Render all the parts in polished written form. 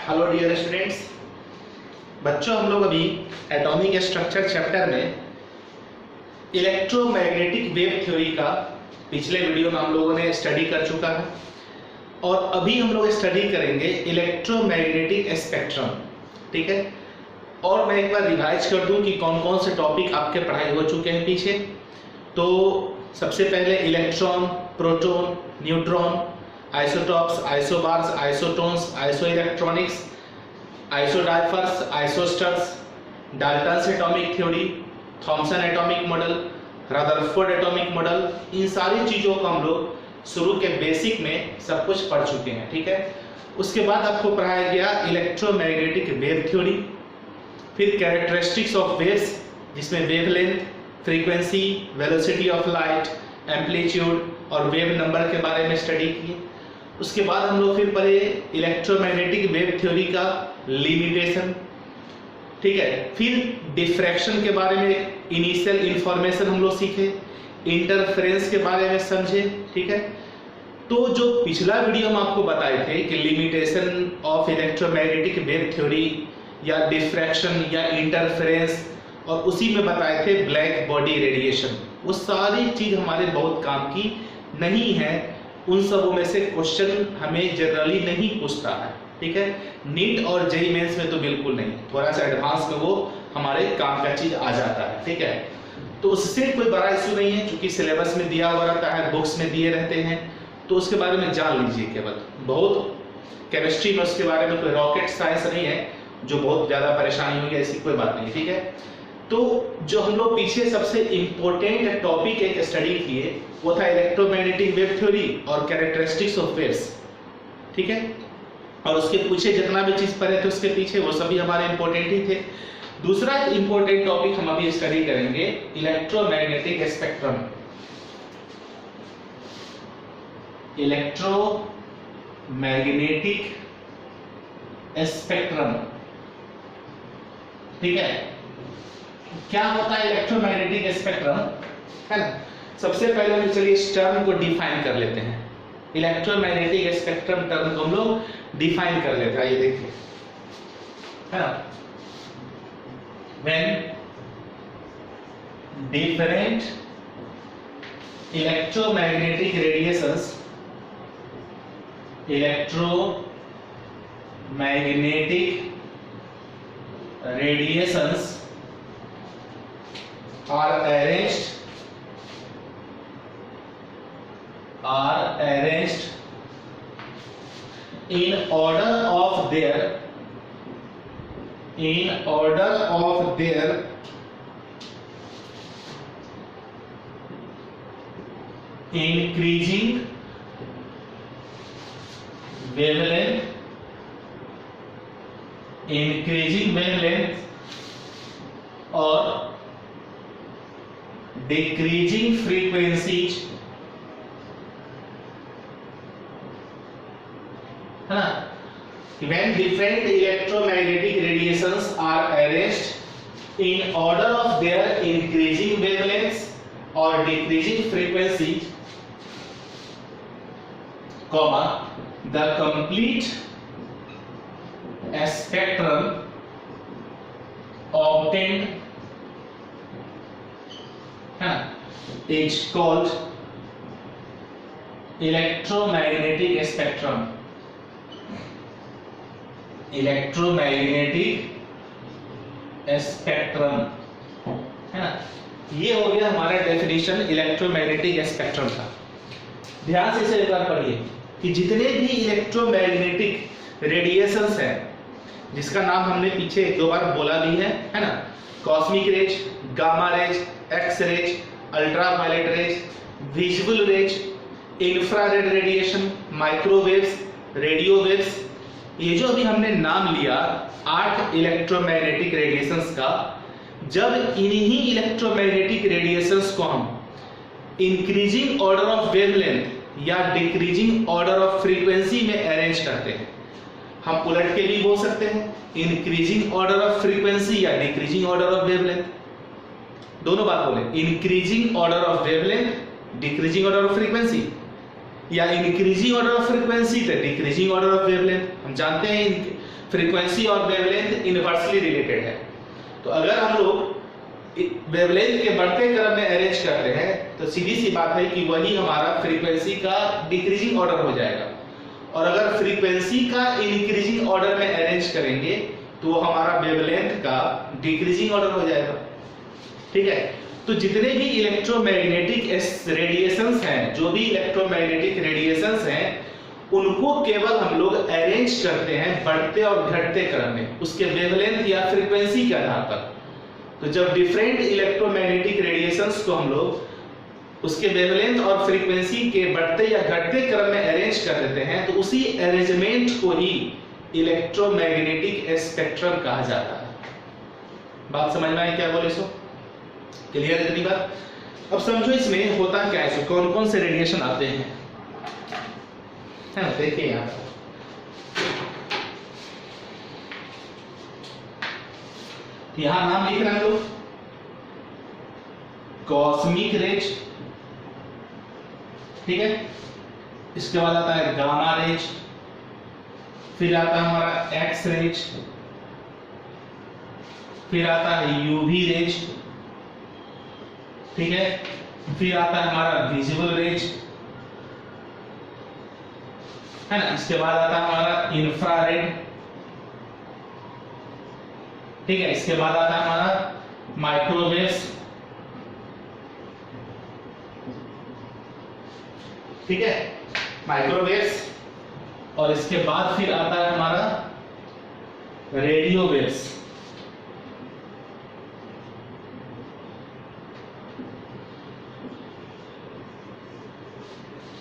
Hello dear students. बच्चों, हम लोग अभी एटॉमिक स्ट्रक्चर चैप्टर में इलेक्ट्रोमैग्नेटिक वेव थ्योरी का पिछले वीडियो में हम लोगों ने स्टडी कर चुका है और अभी हम लोग स्टडी करेंगे इलेक्ट्रोमैग्नेटिक स्पेक्ट्रम। ठीक है, और मैं एक बार रिवाइज कर दूं कि कौन कौन से टॉपिक आपके पढ़ाई हो चुके हैं पीछे। तो सबसे पहले electron, proton, neutron, isotopes, isobars, isotones, isoelectronics, isodiaphers, isosteres, Dalton's atomic theory, Thomson atomic model, Rutherford atomic model, इन सारी चीजों को हम लोग शुरू के बेसिक में सब कुछ पढ़ चुके हैं। ठीक है, उसके बाद आपको पढ़ाया गया इलेक्ट्रोमैग्नेटिक वेव थ्योरी, फिर कैरेक्टरिस्टिक्स ऑफ वेव्स जिसमें wavelength, frequency, velocity of light, amplitude और वेव नंबर के बारे में स्टडी किए। उसके बाद हम लोग फिर पढ़े इलेक्ट्रोमैग्नेटिक वेव थ्योरी का लिमिटेशन। ठीक है, फिर डिफ्रैक्शन के बारे में इनिशियल इंफॉर्मेशन हम लोग सीखे, इंटरफेरेंस के बारे में समझे। ठीक है, तो जो पिछला वीडियो में आपको बताए थे कि limitation of electromagnetic wave theory या डिफ्रैक्शन या इंटरफेरेंस, और उसी में बताए थे ब्लैक बॉडी रेडिएशन, वो सारी चीज हमारे बहुत काम की नहीं है। उन सबों में से क्वेश्चन हमें जनरली नहीं पूछता है। ठीक है, नीट और जेईई मेंस में तो बिल्कुल नहीं, थोड़ा सा एडवांस में वो हमारे काम का चीज आ जाता है। ठीक है, तो उससे कोई बड़ा इशू नहीं है, क्योंकि सिलेबस में दिया हुआ रहता है, बुक्स में दिए रहते हैं, तो उसके बारे में जान लीजिए केवल। बहुत केमिस्ट्री में उसके बारे में कोई रॉकेट साइंस नहीं है जो बहुत ज्यादा परेशानी होगी, ऐसी कोई बात नहीं। ठीक है, तो जो हम लोग पीछे सबसे इंपॉर्टेंट टॉपिक एक स्टडी किए वो था इलेक्ट्रोमैग्नेटिक वेव थ्योरी और कैरेक्टरिस्टिक्स ऑफ वेव्स। ठीक है, और उसके पीछे जितना भी चीज पढ़े थे उसके पीछे वो सभी हमारे इंपॉर्टेंट ही थे। दूसरा इंपॉर्टेंट टॉपिक हम अभी स्टडी करेंगे इलेक्ट्रोमैग्नेटिक स्पेक्ट्रम। इलेक्ट्रोमैग्नेटिक स्पेक्ट्रम, ठीक है, क्या होता है इलेक्ट्रोमैग्नेटिक स्पेक्ट्रम, है ना। सबसे पहले हम चलिए इस टर्म को डिफाइन कर लेते हैं। इलेक्ट्रोमैग्नेटिक स्पेक्ट्रम टर्म को हम लोग डिफाइन कर लेते हैं। ये देखिए, है ना, when different electromagnetic radiations are arranged in order of their increasing wavelength और decreasing frequencies, है ना। When different electromagnetic radiations are arranged in order of their increasing wavelengths or decreasing frequencies, comma, the complete spectrum obtained, is called electromagnetic spectrum. Electromagnetic spectrum, है ना। ये हो गया हमारा definition electromagnetic spectrum का। ध्यान से इसे एक बार पढ़िए कि जितने भी इलेक्ट्रोमैग्नेटिक रेडिएशंस हैं, जिसका नाम हमने पीछे एक दो बार बोला भी है ना, cosmic rays, gamma rays, X rays, ultraviolet rays, visible rays, infrared radiation, microwaves, radio waves, ये जो अभी हमने नाम लिया 8 इलेक्ट्रोमैग्नेटिक रेडिएशंस का, जब इन्हीं इलेक्ट्रोमैग्नेटिक रेडिएशंस को हम इंक्रीजिंग ऑर्डर ऑफ वेवलेंथ या डिक्रीजिंग ऑर्डर ऑफ फ्रीक्वेंसी में अरेंज करते हैं, हम उलट के भी बोल सकते हैं इंक्रीजिंग ऑर्डर ऑफ फ्रीक्वेंसी या डिक्रीजिंग ऑर्डर ऑफ वेवलेंथ, दोनों बात बोले, increasing order of wavelength, decreasing order of frequency, या इंक्रीजिंग ऑर्डर ऑफ फ्रीक्वेंसी तो डिक्रीजिंग ऑर्डर ऑफ वेवलेंथ। हम जानते हैं फ्रीक्वेंसी और वेवलेंथ इनवर्सली रिलेटेड है। तो अगर हम लोग वेवलेंथ के बढ़ते क्रम में अरेंज करते हैं तो सीधी सी बात है कि वही हमारा फ्रीक्वेंसी का डिक्रीजिंग ऑर्डर हो जाएगा, और अगर फ्रीक्वेंसी का इंक्रीजिंग ऑर्डर में अरेंज करेंगे तो वो हमारा वेवलेंथ का डिक्रीजिंग ऑर्डर हो जाएगा। ठीक है, तो जितने भी इलेक्ट्रोमैग्नेटिक रेडिएशंस हैं, जो भी इलेक्ट्रोमैग्नेटिक रेडिएशंस हैं, उनको केवल हम लोग अरेंज करते हैं बढ़ते और घटते क्रम में, उसके वेवलेंथ या फ्रीक्वेंसी के आधार पर। तो जब डिफरेंट इलेक्ट्रोमैग्नेटिक रेडिएशंस को हम लोग उसके वेवलेंथ और फ्रीक्वेंसी के बढ़ते या घटते क्रम में अरेंज कर देते हैं तो उसी अरेंजमेंट को ही इलेक्ट्रोमैग्नेटिक स्पेक्ट्रम कहा जाता है। बात समझ में आई क्या बोले सो? क्लियर इतनी बात? अब समझो इसमें होता क्या है, कौन कौन से रेडिएशन आते हैं, है ना? देखिए यहाँ नाम लिख रहे हैं लोग, कॉस्मिक रेज, ठीक है, इसके बाद आता है गामा रेज, फिर आता है हमारा एक्स रेज, फिर आता है यूवी रेज, ठीक है, फिर आता है हमारा विजिबल रेज, है ना, इसके बाद आता है हमारा इंफ्रारेड, ठीक है, इसके बाद आता है हमारा माइक्रोवेव्स, ठीक है, माइक्रोवेव्स, और इसके बाद फिर आता है हमारा रेडियो वेव्स,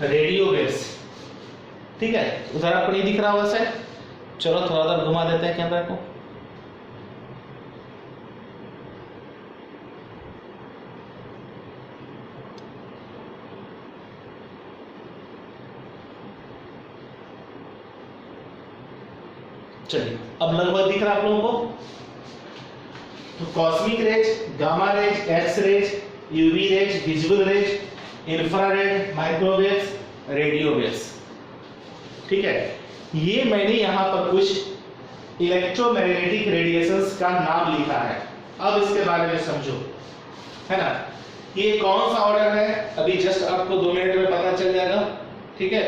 रेडियो वेव्स, ठीक है। उधर आपको नहीं दिख रहा होगा शायद, चलो थोड़ा उधर घुमा देते हैं कैमरा को। चलिए अब लगभग दिख रहा है आप लोगों को। तो cosmic rays, gamma rays, X rays, UV rays, visible rays, infrared, microwaves, radio waves, ठीक है। ये मैंने यहां पर कुछ इलेक्ट्रोमैग्नेटिक रेडिएशंस का नाम लिखा है। अब इसके बारे में समझो, है ना। ये कौन सा ऑर्डर है अभी जस्ट आपको 2 मिनट में पता चल जाएगा, ठीक है।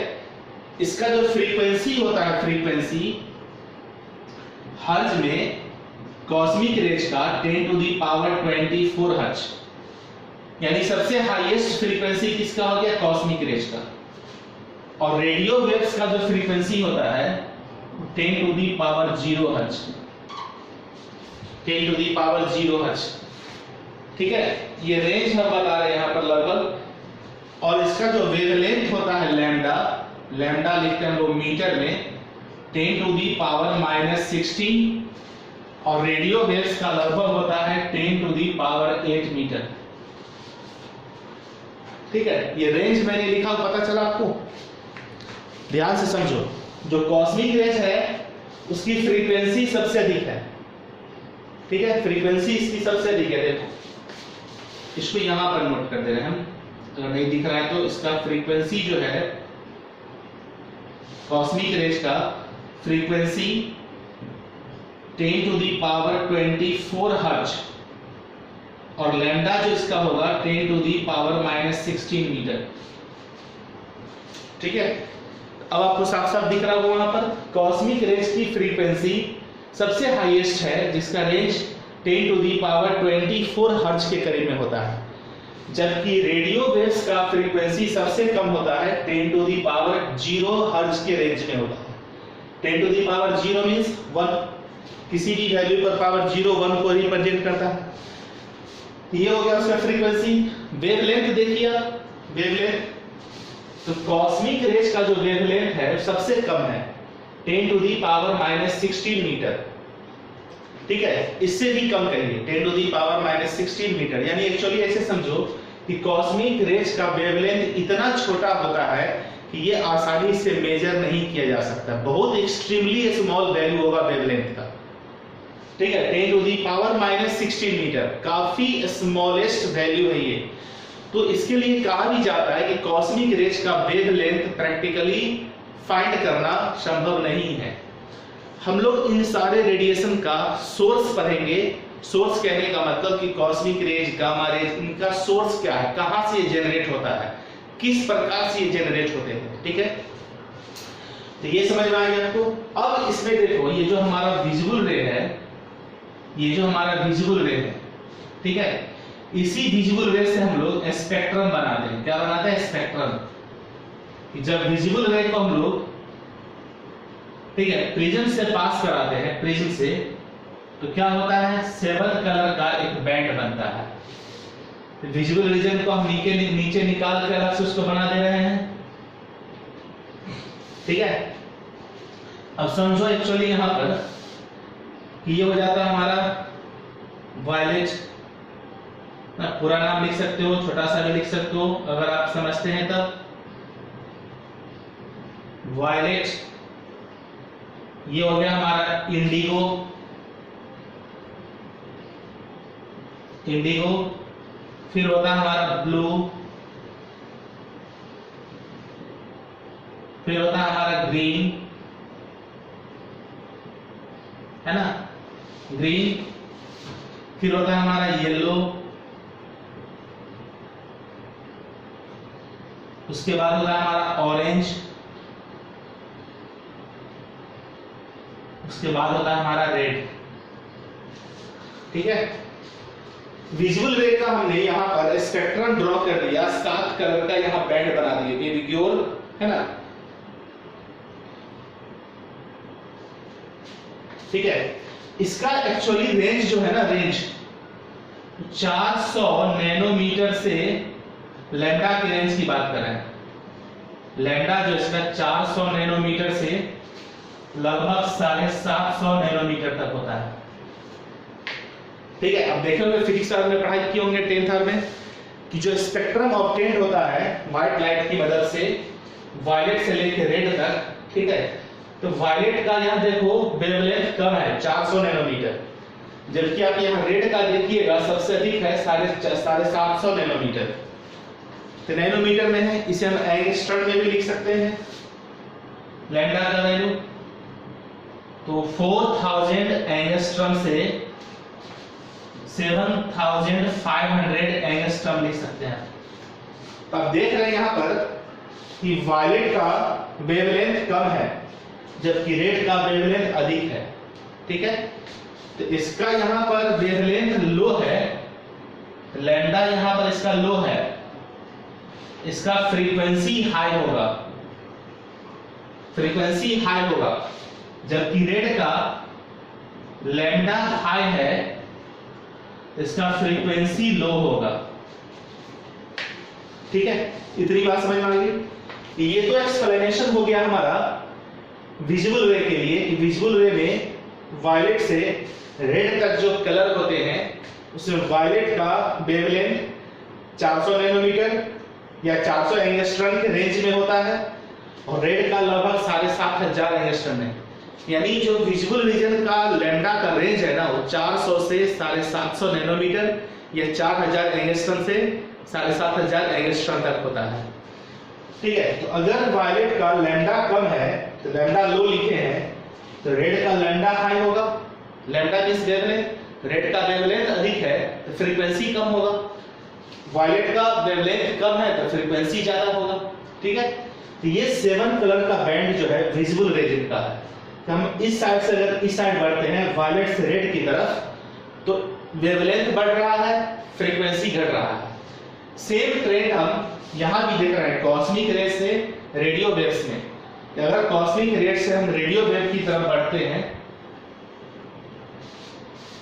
इसका जो फ्रीक्वेंसी होता है, फ्रीक्वेंसी हर्ज में कॉस्मिक रेज का 10 टू दी पावर 24 हर्ज, यानी सबसे हाईएस्ट फ्रीक्वेंसी किसका हो गया? कॉस्मिक रेज का। और रेडियो वेव्स का जो फ्रीक्वेंसी होता है 10 टू दी पावर 0 हर्ज, 10 टू दी पावर 0 हर्ज, ठीक है। ये रेंज हम बता रहे हैं यहां पर लगभग। और इसका जो वेवलेंथ होता है लैम्डा, लैम्डा लिखते हैं हम लोग मीटर में, 10 टू दी पावर -16, और रेडियो वेव्स का लगभग होता है 10 टू दी पावर 8 मीटर, ठीक है। ये रेंज मैंने लिखा, पता चला आपको? ध्यान से समझो। जो कॉस्मिक रेज है उसकी फ्रीक्वेंसी सबसे अधिक है, ठीक है, फ्रीक्वेंसी इसकी सबसे अधिक है। देखो इसको यहां पर नोट कर दे रहे हैं हम, अगर नहीं दिख रहा है तो इसका फ्रीक्वेंसी जो है कॉस्मिक रेज का फ्रीक्वेंसी 10 टू दी पावर 24 हर्ज, और लैम्डा जो इसका होगा 10 टू दी पावर -16 मीटर, ठीक है। अब आपको साफ साफ दिख रहा होगा वहां पर कॉस्मिक रेज की फ्रीक्वेंसी सबसे हाईएस्ट है, जिसका रेंज 10 टू दी पावर 24 हर्ज के करीब में होता है, जबकि रेडियो वेव्स का फ्रीक्वेंसी सबसे कम होता है 10 टू दी पावर 0 हर्ज के रेंज में होता है। 10 टू दी पावर 0 मींस 1, किसी भी वैल्यू पर पावर 0 1 को रिप्रेजेंट करता है। ये हो गया उसका फ्रीक्वेंसी। वेवलेंथ देखिए, वेवलेंथ, तो कॉस्मिक रेज का जो वेवलेंथ है सबसे कम है, 10 टू दी पावर -16 मीटर, ठीक है। इससे भी कम कहिए, 10 टू दी पावर -16 मीटर, यानी एक्चुअली ऐसे समझो कि कॉस्मिक रेज का वेवलेंथ इतना छोटा होता है कि ये आसानी से मेजर नहीं किया जा सकता, बहुत एक्सट्रीमली स्मॉल वैल्यू होगा वेवलेंथ का, ठीक है। 10 टू दी पावर -16 मीटर काफी स्मॉलेस्ट वैल्यू है ये। तो इसके लिए कहा भी जाता है कि कॉस्मिक रेज का वेवलेंथ प्रैक्टिकली फाइंड करना संभव नहीं है। हम लोग इन सारे रेडिएशन का सोर्स पढ़ेंगे। सोर्स कहने का मतलब कि कॉस्मिक रेज, गामा रेज, इनका सोर्स क्या है, कहां से ये जनरेट होता है, किस प्रकार से ये जनरेट होते हैं। ठीक है, तो ये समझ में आ गया आपको। अब इसमें देखो, ये जो हमारा विजिबल रे है, ये जो हमारा विजिबल रे है, ठीक है, इसी विजिबल रे से हम लोग स्पेक्ट्रम बनाते हैं। क्या बनाते हैं? स्पेक्ट्रम। जब विजिबल रे को हम लोग, ठीक है, प्रिज्म से पास कराते हैं, प्रिज्म से, तो क्या होता है? 7 कलर का एक बैंड बनता है। तो विजिबल रीजन को हम नीचे निकाल कर अलग से उसको बना दे रहे हैं। ठीक है, अब समझो एक्चुअली यहां पर कि ये हो जाता है हमारा वायलेट, ना पूरा नाम लिख सकते हो, छोटा सा भी लिख सकते हो अगर आप समझते हैं तब। वायलेट, ये हो गया हमारा इंडिगो, इंडिगो, फिर होता है हमारा ब्लू, फिर होता है हमारा ग्रीन, है ना, ग्रीन, फिर होता है हमारा येलो, उसके बाद होता है हमारा ऑरेंज, उसके बाद होता है हमारा रेड। ठीक है, विजुअल रे का हमने यहां पर स्पेक्ट्रम ड्रॉ कर दिया, 7 कलर का यहां बैंड बना दिए, बेबीग्योर, है ना। ठीक है, इसका एक्चुअली रेंज जो है ना, रेंज 400 नैनोमीटर से, लैम्डा की रेंज की बात कर रहे हैं, लैम्डा जो इसका 400 नैनोमीटर से लगभग 750 नैनोमीटर तक होता है। ठीक है, अब देखे होंगे फिजिक्स में पढ़ाई किए होंगे 10th में कि जो स्पेक्ट्रम ऑब्टेन्ड होता है व्हाइट लाइट की मदद से, वायलेट से लेकर रेड तक, ठीक है, तो वायलेट का यहां देखो वेवलेंथ कम है 400 नैनोमीटर, जबकि आप यहां रेड का देखिएगा सबसे अधिक है 750 नैनोमीटर। तो नैनोमीटर में है, इसे हम एंगस्ट्रम में भी लिख सकते हैं लैम्डा का वैल्यू। तो 4000 एंगस्ट्रम से 7500 एंगस्ट्रम लिख सकते हैं। तो आप देख रहे हैं यहां पर कि वायलेट का वेवलेंथ कम है जबकि रेड का वेवलेंथ अधिक है। ठीक है, तो इसका यहां पर वेवलेंथ लो है, लैम्डा यहां पर इसका लो है, इसका फ्रीक्वेंसी हाई होगा, फ्रीक्वेंसी हाई होगा, जबकि रेड का लैम्डा हाई है, इसका फ्रीक्वेंसी लो होगा। ठीक है, इतनी बात समझ में आ गई। ये तो एक्सप्लेनेशन हो गया हमारा विजुअल रे के लिए कि विजुअल रे में वायलेट से रेड तक जो कलर होते हैं उसमें वायलेट का वेवलेंथ 400 नैनोमीटर या 400 एंगस्ट्रम के रेंज में होता है और रेड का लगभग 7500 एंगस्ट्रम में। यानी जो विजुअल रीजन का लैम्डा का रेंज है ना, वो 400 से 750 नैनोमीटर या 4000 एंगस्ट्रम से 7500 एंगस्ट्रम तक होता है। ठीक है, तो अगर वायलेट का लैम्डा कम है तो लैम्डा लो लिखे हैं, तो रेड का लैम्डा हाई होगा, लैम्डा मींस वेवलेंथ, रेड का वेवलेंथ अधिक है तो फ्रीक्वेंसी कम होगा, वायलेट का वेवलेंथ कम है तो फ्रीक्वेंसी ज्यादा होगा। ठीक है, तो ये 7 कलर का बैंड जो है विजुअल रीजन का है। तो हम इस साइड से अगर इस साइड बढ़ते हैं वायलेट से रेड की तरफ, तो वेवलेंथ बढ़ रहा है, फ्रीक्वेंसी घट रहा है। सेम ट्रेंड हम यहां भी देख रहे हैं कॉस्मिक रेज से रेडियो वेव्स में। अगर कॉस्मिक रेज से हम रेडियो वेव की तरफ बढ़ते हैं,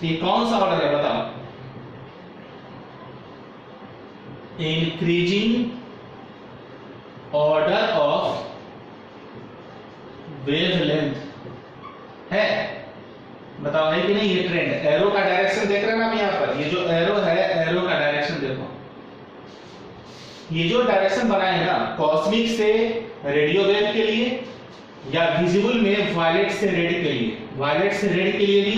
ये कौन सा ऑर्डर है बताओ? इंक्रीजिंग ऑर्डर ऑफ वेवलेंथ है, बताओ है कि नहीं? ये ट्रेंड, एरो का डायरेक्शन देख रहे हैं ना आप यहां पर, ये जो एरो है, एरो का डायरेक्शन देखो, ये जो डायरेक्शन बनाए हैं ना कॉस्मिक से रेडियो वेव के लिए या विजिबल में वायलेट से रेड के लिए, वायलेट से रेड के लिए भी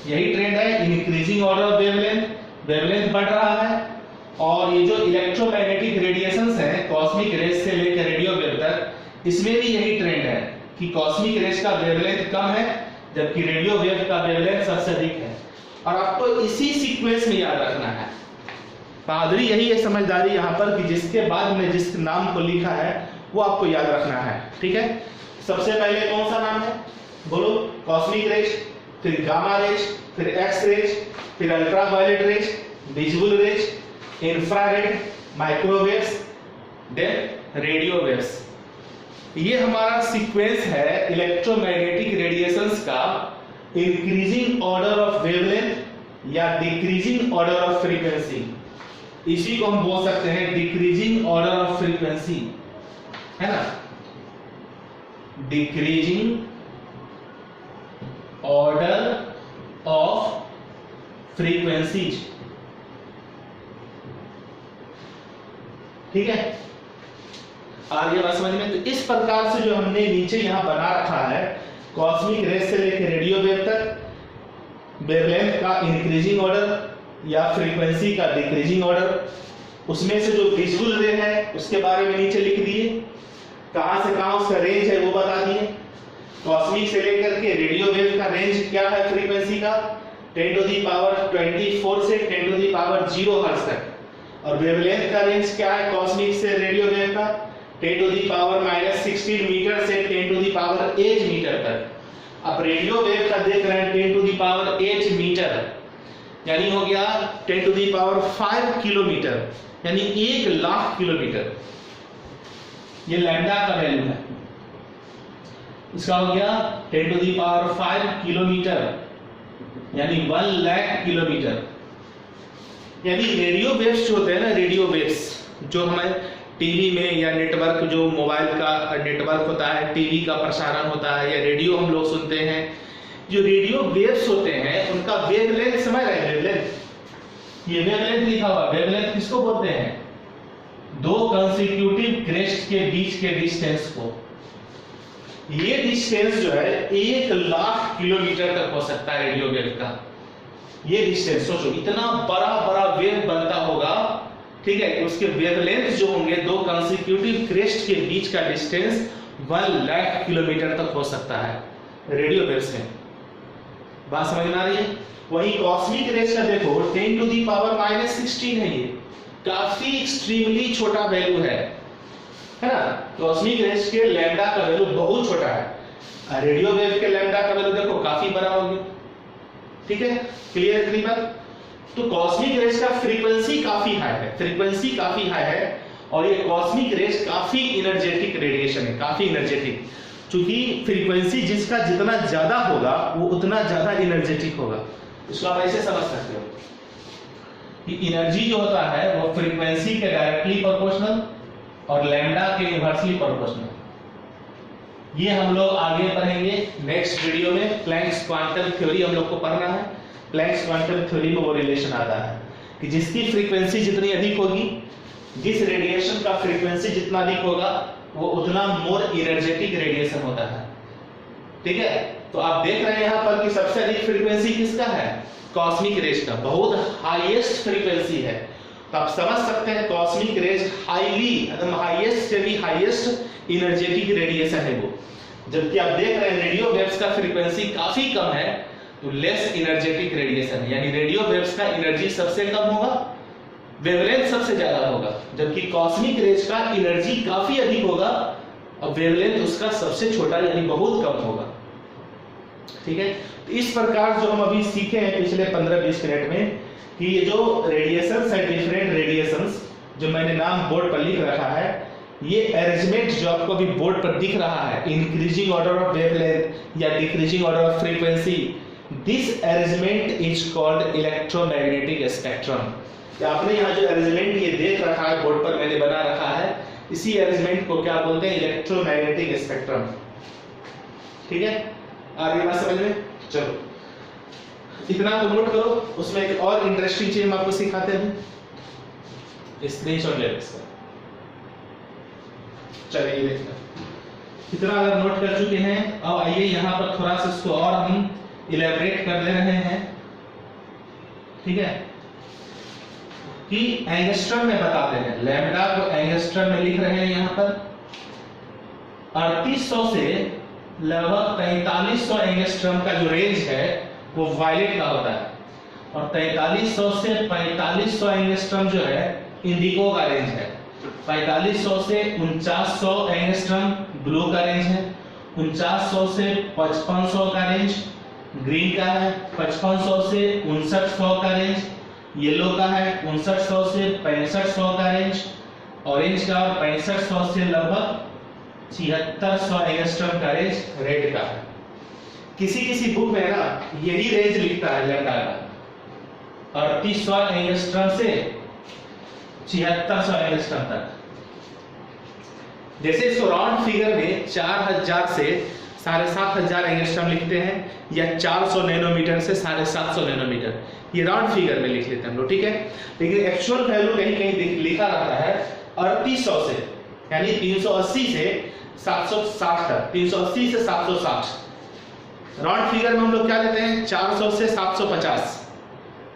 यही ट्रेंड है, increasing order of wavelength, wavelength बढ़ रहा है। और ये जो इलेक्ट्रोमैग्नेटिक रेडिएशंस हैं कॉस्मिक रेज से लेकर रेडियो वेव तक, इसमें भी यही ट्रेंड है कि कॉस्मिक रेज का वेवलेंथ कम है जबकि रेडियो वेव का वेवलेंथ सबसे अधिक है। और आपको इसी सीक्वेंस में याद रखना है। बहादुरी यही है, समझदारी यहाँ पर, कि जिसके बाद में जिस नाम को लिखा है वो आपको याद रखना है। ठीक है, सबसे पहले कौन सा नाम है बोलो? कॉस्मिक रेज, फिर गामा रेज, फिर एक्स रेज, फिर ultraviolet rays, visible rays, infrared, microwaves, then radio waves. ये हमारा सीक्वेंस है इलेक्ट्रोमैग्नेटिक रेडिएशंस का, इंक्रीजिंग ऑर्डर ऑफ वेवलेंथ या डिक्रीजिंग ऑर्डर ऑफ फ्रीक्वेंसी। इसी को हम बोल सकते हैं डिक्रीजिंग ऑर्डर ऑफ फ्रीक्वेंसी, है ना? Decreasing order of frequencies. ठीक है, आ रही है बात समझ में? तो इस प्रकार से जो हमने नीचे यहां बना रखा है, कॉस्मिक रेज से लेकर रेडियो वेव तक, वेवलेंथ का इंक्रीजिंग ऑर्डर या फ्रीक्वेंसी का डिक्रीजिंग ऑर्डर, उसमें से जो विजुअल रे है उसके बारे में नीचे लिख दिए, कहां से कहां उसका रेंज है वो बता दिए। कॉस्मिक से लेकर के रेडियो वेव का रेंज क्या है फ्रीक्वेंसी का? 10⁻24 से 10⁻0 हर्ट्ज तक। और वेवलेंथ का रेंज क्या है कॉस्मिक से रेडियो वेव का? 10⁻16 मीटर से 10⁸ मीटर तक। अब रेडियो वेव का देख रहे हैं 10⁸ मीटर, यानी हो गया 10⁵ किलोमीटर, यानी 1,00,000 किलोमीटर। ये लैम्डा का वैल्यू है, इसका हो गया 10⁵ किलोमीटर, यानी 1,00,000 किलोमीटर। यानी रेडियो वेव्स जो होते हैं ना, रेडियो वेव्स जो हमें टीवी में या नेटवर्क, जो मोबाइल का नेटवर्क होता है, टीवी का प्रसारण होता है या रेडियो हम लोग सुनते हैं, जो रेडियो वेव्स होते हैं उनका वेवलेंथ समझ रहे हैं? वेवलेंथ, ये वेवलेंथ लिखा हुआ, वेवलेंथ किसको बोलते हैं? दो कंसेक्यूटिव क्रेस्ट के बीच के डिस्टेंस को। ये डिस्टेंस जो है 1,00,000 किलोमीटर तक हो सकता है रेडियो वेव का। ये डिस्टेंस सोचो, इतना बड़ा बड़ा वेव बनता होगा, ठीक है, उसके वेवलेंथ जो होंगे, दो कंसेक्यूटिव क्रेस्ट के बीच का डिस्टेंस 1,00,000 किलोमीटर तक हो सकता है रेडियो वेव से। बात समझ में आ रही है? वही कॉस्मिक रेज का देखो 10⁻16 है, ये काफी एक्सट्रीमली छोटा वैल्यू है ना? कॉस्मिक रेज के लैम्डा का वैल्यू बहुत छोटा है, रेडियो वेव के लैम्डा का वैल्यू देखो काफी बड़ा हो गया। ठीक है, क्लियर है बात? तो कॉस्मिक रेज का फ्रीक्वेंसी काफी हाई है, फ्रीक्वेंसी काफी हाई है, और ये कॉस्मिक रेज काफी एनर्जेटिक रेडिएशन है, काफी एनर्जेटिक। क्योंकि फ्रीक्वेंसी जिसका जितना ज्यादा होगा वो उतना ज्यादा एनर्जेटिक होगा। इसको आप ऐसे समझ सकते हो कि एनर्जी जो होता है वो फ्रीक्वेंसी के डायरेक्टली प्रोपोर्शनल और लैम्डा के इनवर्सली प्रोपोर्शनल। ये हम लोग आगे पढ़ेंगे नेक्स्ट वीडियो में। प्लैंक्स क्वांटम थ्योरी हम लोग को पढ़ना है। प्लैंक्स क्वांटम थ्योरी में वो रिलेशन आता है कि जिसकी फ्रीक्वेंसी जितनी अधिक होगी, जिस रेडिएशन का फ्रीक्वेंसी जितना अधिक होगा, वो उतना मोर एनर्जेटिक रेडिएशन होता है। ठीक है, तो आप देख रहे हैं यहाँ पर कि सबसे अधिक फ्रीक्वेंसी किसका है? कॉस्मिक रेज का, बहुत हाईएस्ट फ्रीक्वेंसी है। तो आप समझ सकते हैं कॉस्मिक रेज हाईली, एकदम हाईएस्ट से भी हाईएस्ट एनर्जेटिक रेडिएशन है वो। जबकि आप देख रहे हैं रेडियो वेव्स का फ्रीक्वेंसी काफी कम है, तो लेस एनर्जेटिक रेडिएशन है, यानी रेडियो वेव्स का एनर्जी सबसे कम होगा, वेवलेंथ सबसे ज्यादा होगा। जबकि कॉस्मिक रेज का एनर्जी काफी अधिक होगा और वेवलेंथ उसका सबसे छोटा यानी बहुत कम होगा। ठीक है, तो इस प्रकार जो हम अभी सीखे हैं पिछले 15-20 मिनट में कि ये जो रेडिएशंस है, डिफरेंट रेडिएशंस, जो मैंने नाम बोर्ड पर लिख रखा है, ये अरेंजमेंट जो आपको अभी बोर्ड पर दिख रहा है, इंक्रीजिंग ऑर्डर ऑफ वेवलेंथ या decreasing order of frequency, this arrangement is called electromagnetic spectrum. आपने यहाँ जो अरेंजमेंट ये देख रखा है बोर्ड पर मैंने बना रखा है, इसी अरेंजमेंट को क्या बोलते हैं? Electromagnetic spectrum. ठीक है, आ रही बात समझ में? चलो इतना तो नोट करो। उसमें एक और इंटरेस्टिंग चीज हम आपको सिखाते हैं, स्क्रीनशॉट ले इसका। चलिए देखना, इतना अगर नोट कर चुके हैं, अब आइए यहाँ पर थोड़ा सा इसको और हम इलेबरेट कर ले रहे हैं। ठीक है, कि एंगस्ट्रम में बताते हैं, लैम्डा को एंगस्ट्रम में लिख रहे हैं यहाँ पर। 3800 से लगभग 4300 एंगस्ट्रॉम का जो रेंज है वो वायलेट का होता है, और 4300 से 4500 एंगस्ट्रॉम जो है इंडिगो का रेंज है। 4500 से 4900 एंगस्ट्रॉम ब्लू का रेंज है, 4900 से 5500 का रेंज ग्रीन का है, 5500 से 5900 का रेंज येलो का है, 5900 से 6500 का रेंज ऑरेंज का, 6500 से लगभग 7600 एंगस्ट्रॉम का रेंज रेड का है। किसी किसी बुक में ना यही रेंज लिखता है लैम्डा का, 3800 एंगस्ट्रॉम से 7600 एंगस्ट्रॉम तक। जैसे इसको राउंड फिगर में 4000 से 7500 एंगस्ट्रॉम लिखते हैं, या 400 नैनोमीटर से 750 नैनोमीटर, ये राउंड फिगर में लिख लेते हैं हम लोग, ठीक है। लेकिन एक्चुअल वैल्यू कहीं कहीं लिखा रहता है 3800 से, यानी 380 से 760 तक, 380 से 760। राउंड फिगर में हम लोग क्या लेते हैं 400 से 750,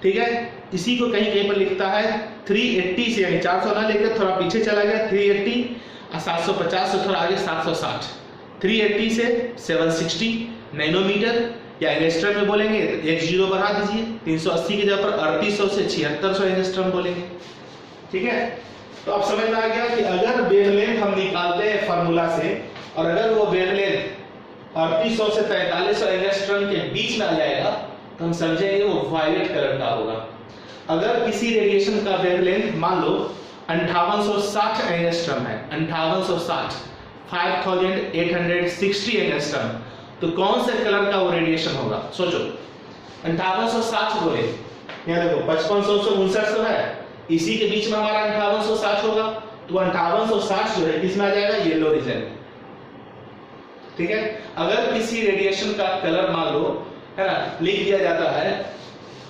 ठीक है। इसी को कहीं कहीं पर लिखता है 380 से, यानी 400 ना लेकर थोड़ा पीछे चला गया 380, और 750 से थोड़ा आगे 760। 380 से 760 नैनोमीटर, या एंगस्ट्रॉम में बोलेंगे एक जीरो बढ़ा दीजिए, 380 की जगह पर 3800 से 7600 एंगस्ट्रॉम बोलेंगे, ठीक है। तो अब समझ में आ गया कि अगर वेवलेंथ हम निकालते हैं फार्मूला से, और अगर वो वेवलेंथ 3800 से 4300 एंगस्ट्रॉम के बीच में आ जाएगा तो हम समझेंगे वो वायलेट कलर का होगा। अगर किसी रेडिएशन का वेवलेंथ मान लो 5860 एंगस्ट्रॉम है, 5860 5860 एंगस्ट्रॉम, तो कौन से कलर का वो रेडिएशन होगा सोचो। 5860 बोले, यहाँ देखो 5500 से 5900 है, इसी के बीच में हमारा 5860 होगा, तो 5860 जो है किसमें आ जाएगा येलो रीजन, ठीक है। अगर किसी रेडिएशन का कलर मान लो है ना लिख दिया जाता है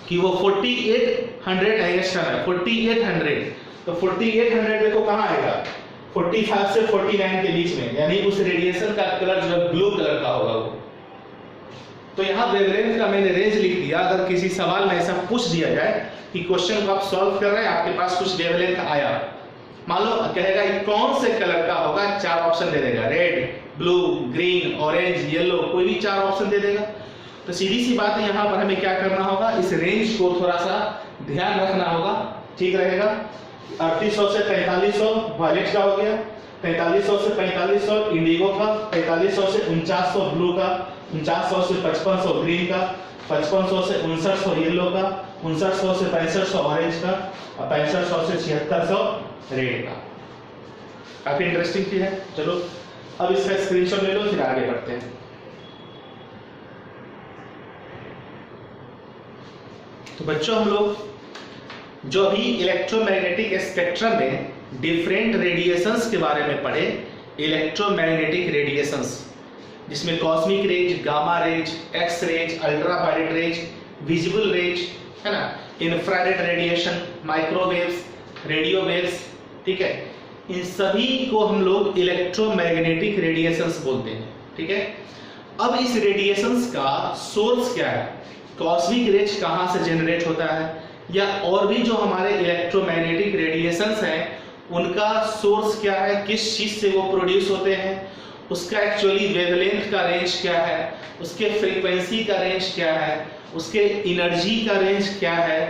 कि वो 4800 एंगस्ट्रॉम है, 4800, तो 4800 देखो कहाँ आएगा 45 से 49 के बीच में, यानी उस रेडिएशन का कलर जो है ब्लू कलर का होगा वो। तो यहाँ वेवलेंथ का मैंने रेंज लिख दिया। अगर किसी सवाल में ऐसा पूछ दिया जाए कि क्वेश्चन को आप सॉल्व कर रहे हैं, आपके पास कुछ वेवलेंथ आया, मान लो कहेगा ये कौन से कलर का होगा, 4 ऑप्शन दे देगा, red, blue, green, orange, yellow, कोई भी 4 ऑप्शन दे देगा। तो सीधी सी बात है, यहाँ पर हमें क्या करना होगा, इस रेंज को थोड़ा सा ध्यान रखना होगा, ठीक रहेगा। 3800 से 4300 वायलेट का हो गया, 4300 से 4500 इंडिगो का, 4500 से 4900 ब्लू का, 4900 से 5500 ग्रीन का, 5500 से 5900 येलो का, 5900 से 6500 ऑरेंज का, और 6500 से 7600 रेड का। काफी इंटरेस्टिंग चीज है। चलो अब इसका स्क्रीनशॉट ले लो, फिर आगे बढ़ते हैं। तो बच्चों हम लोग जो अभी इलेक्ट्रोमैग्नेटिक स्पेक्ट्रम में डिफरेंट रेडिएशंस के बारे में पढ़े, इलेक्ट्रोमैग्नेटिक रेडिएशंस जिसमें cosmic rays, gamma rays, X rays, ultraviolet rays, visible rays, है ना, infrared radiation, microwaves, radio waves, ठीक है, इन सभी को हम लोग इलेक्ट्रोमैग्नेटिक रेडिएशंस बोलते हैं, ठीक है। अब इस रेडिएशंस का सोर्स क्या है, कॉस्मिक रेज कहाँ से जनरेट होता है, या और भी जो हमारे इलेक्ट्रोमैग्नेटिक रेडिएशंस हैं उनका सोर्स क्या है, किस चीज से वो प्रोड्यूस होते हैं, उसका एक्चुअली वेवलेंथ का रेंज क्या है, उसके फ्रीक्वेंसी का रेंज क्या है, उसके एनर्जी का रेंज क्या है,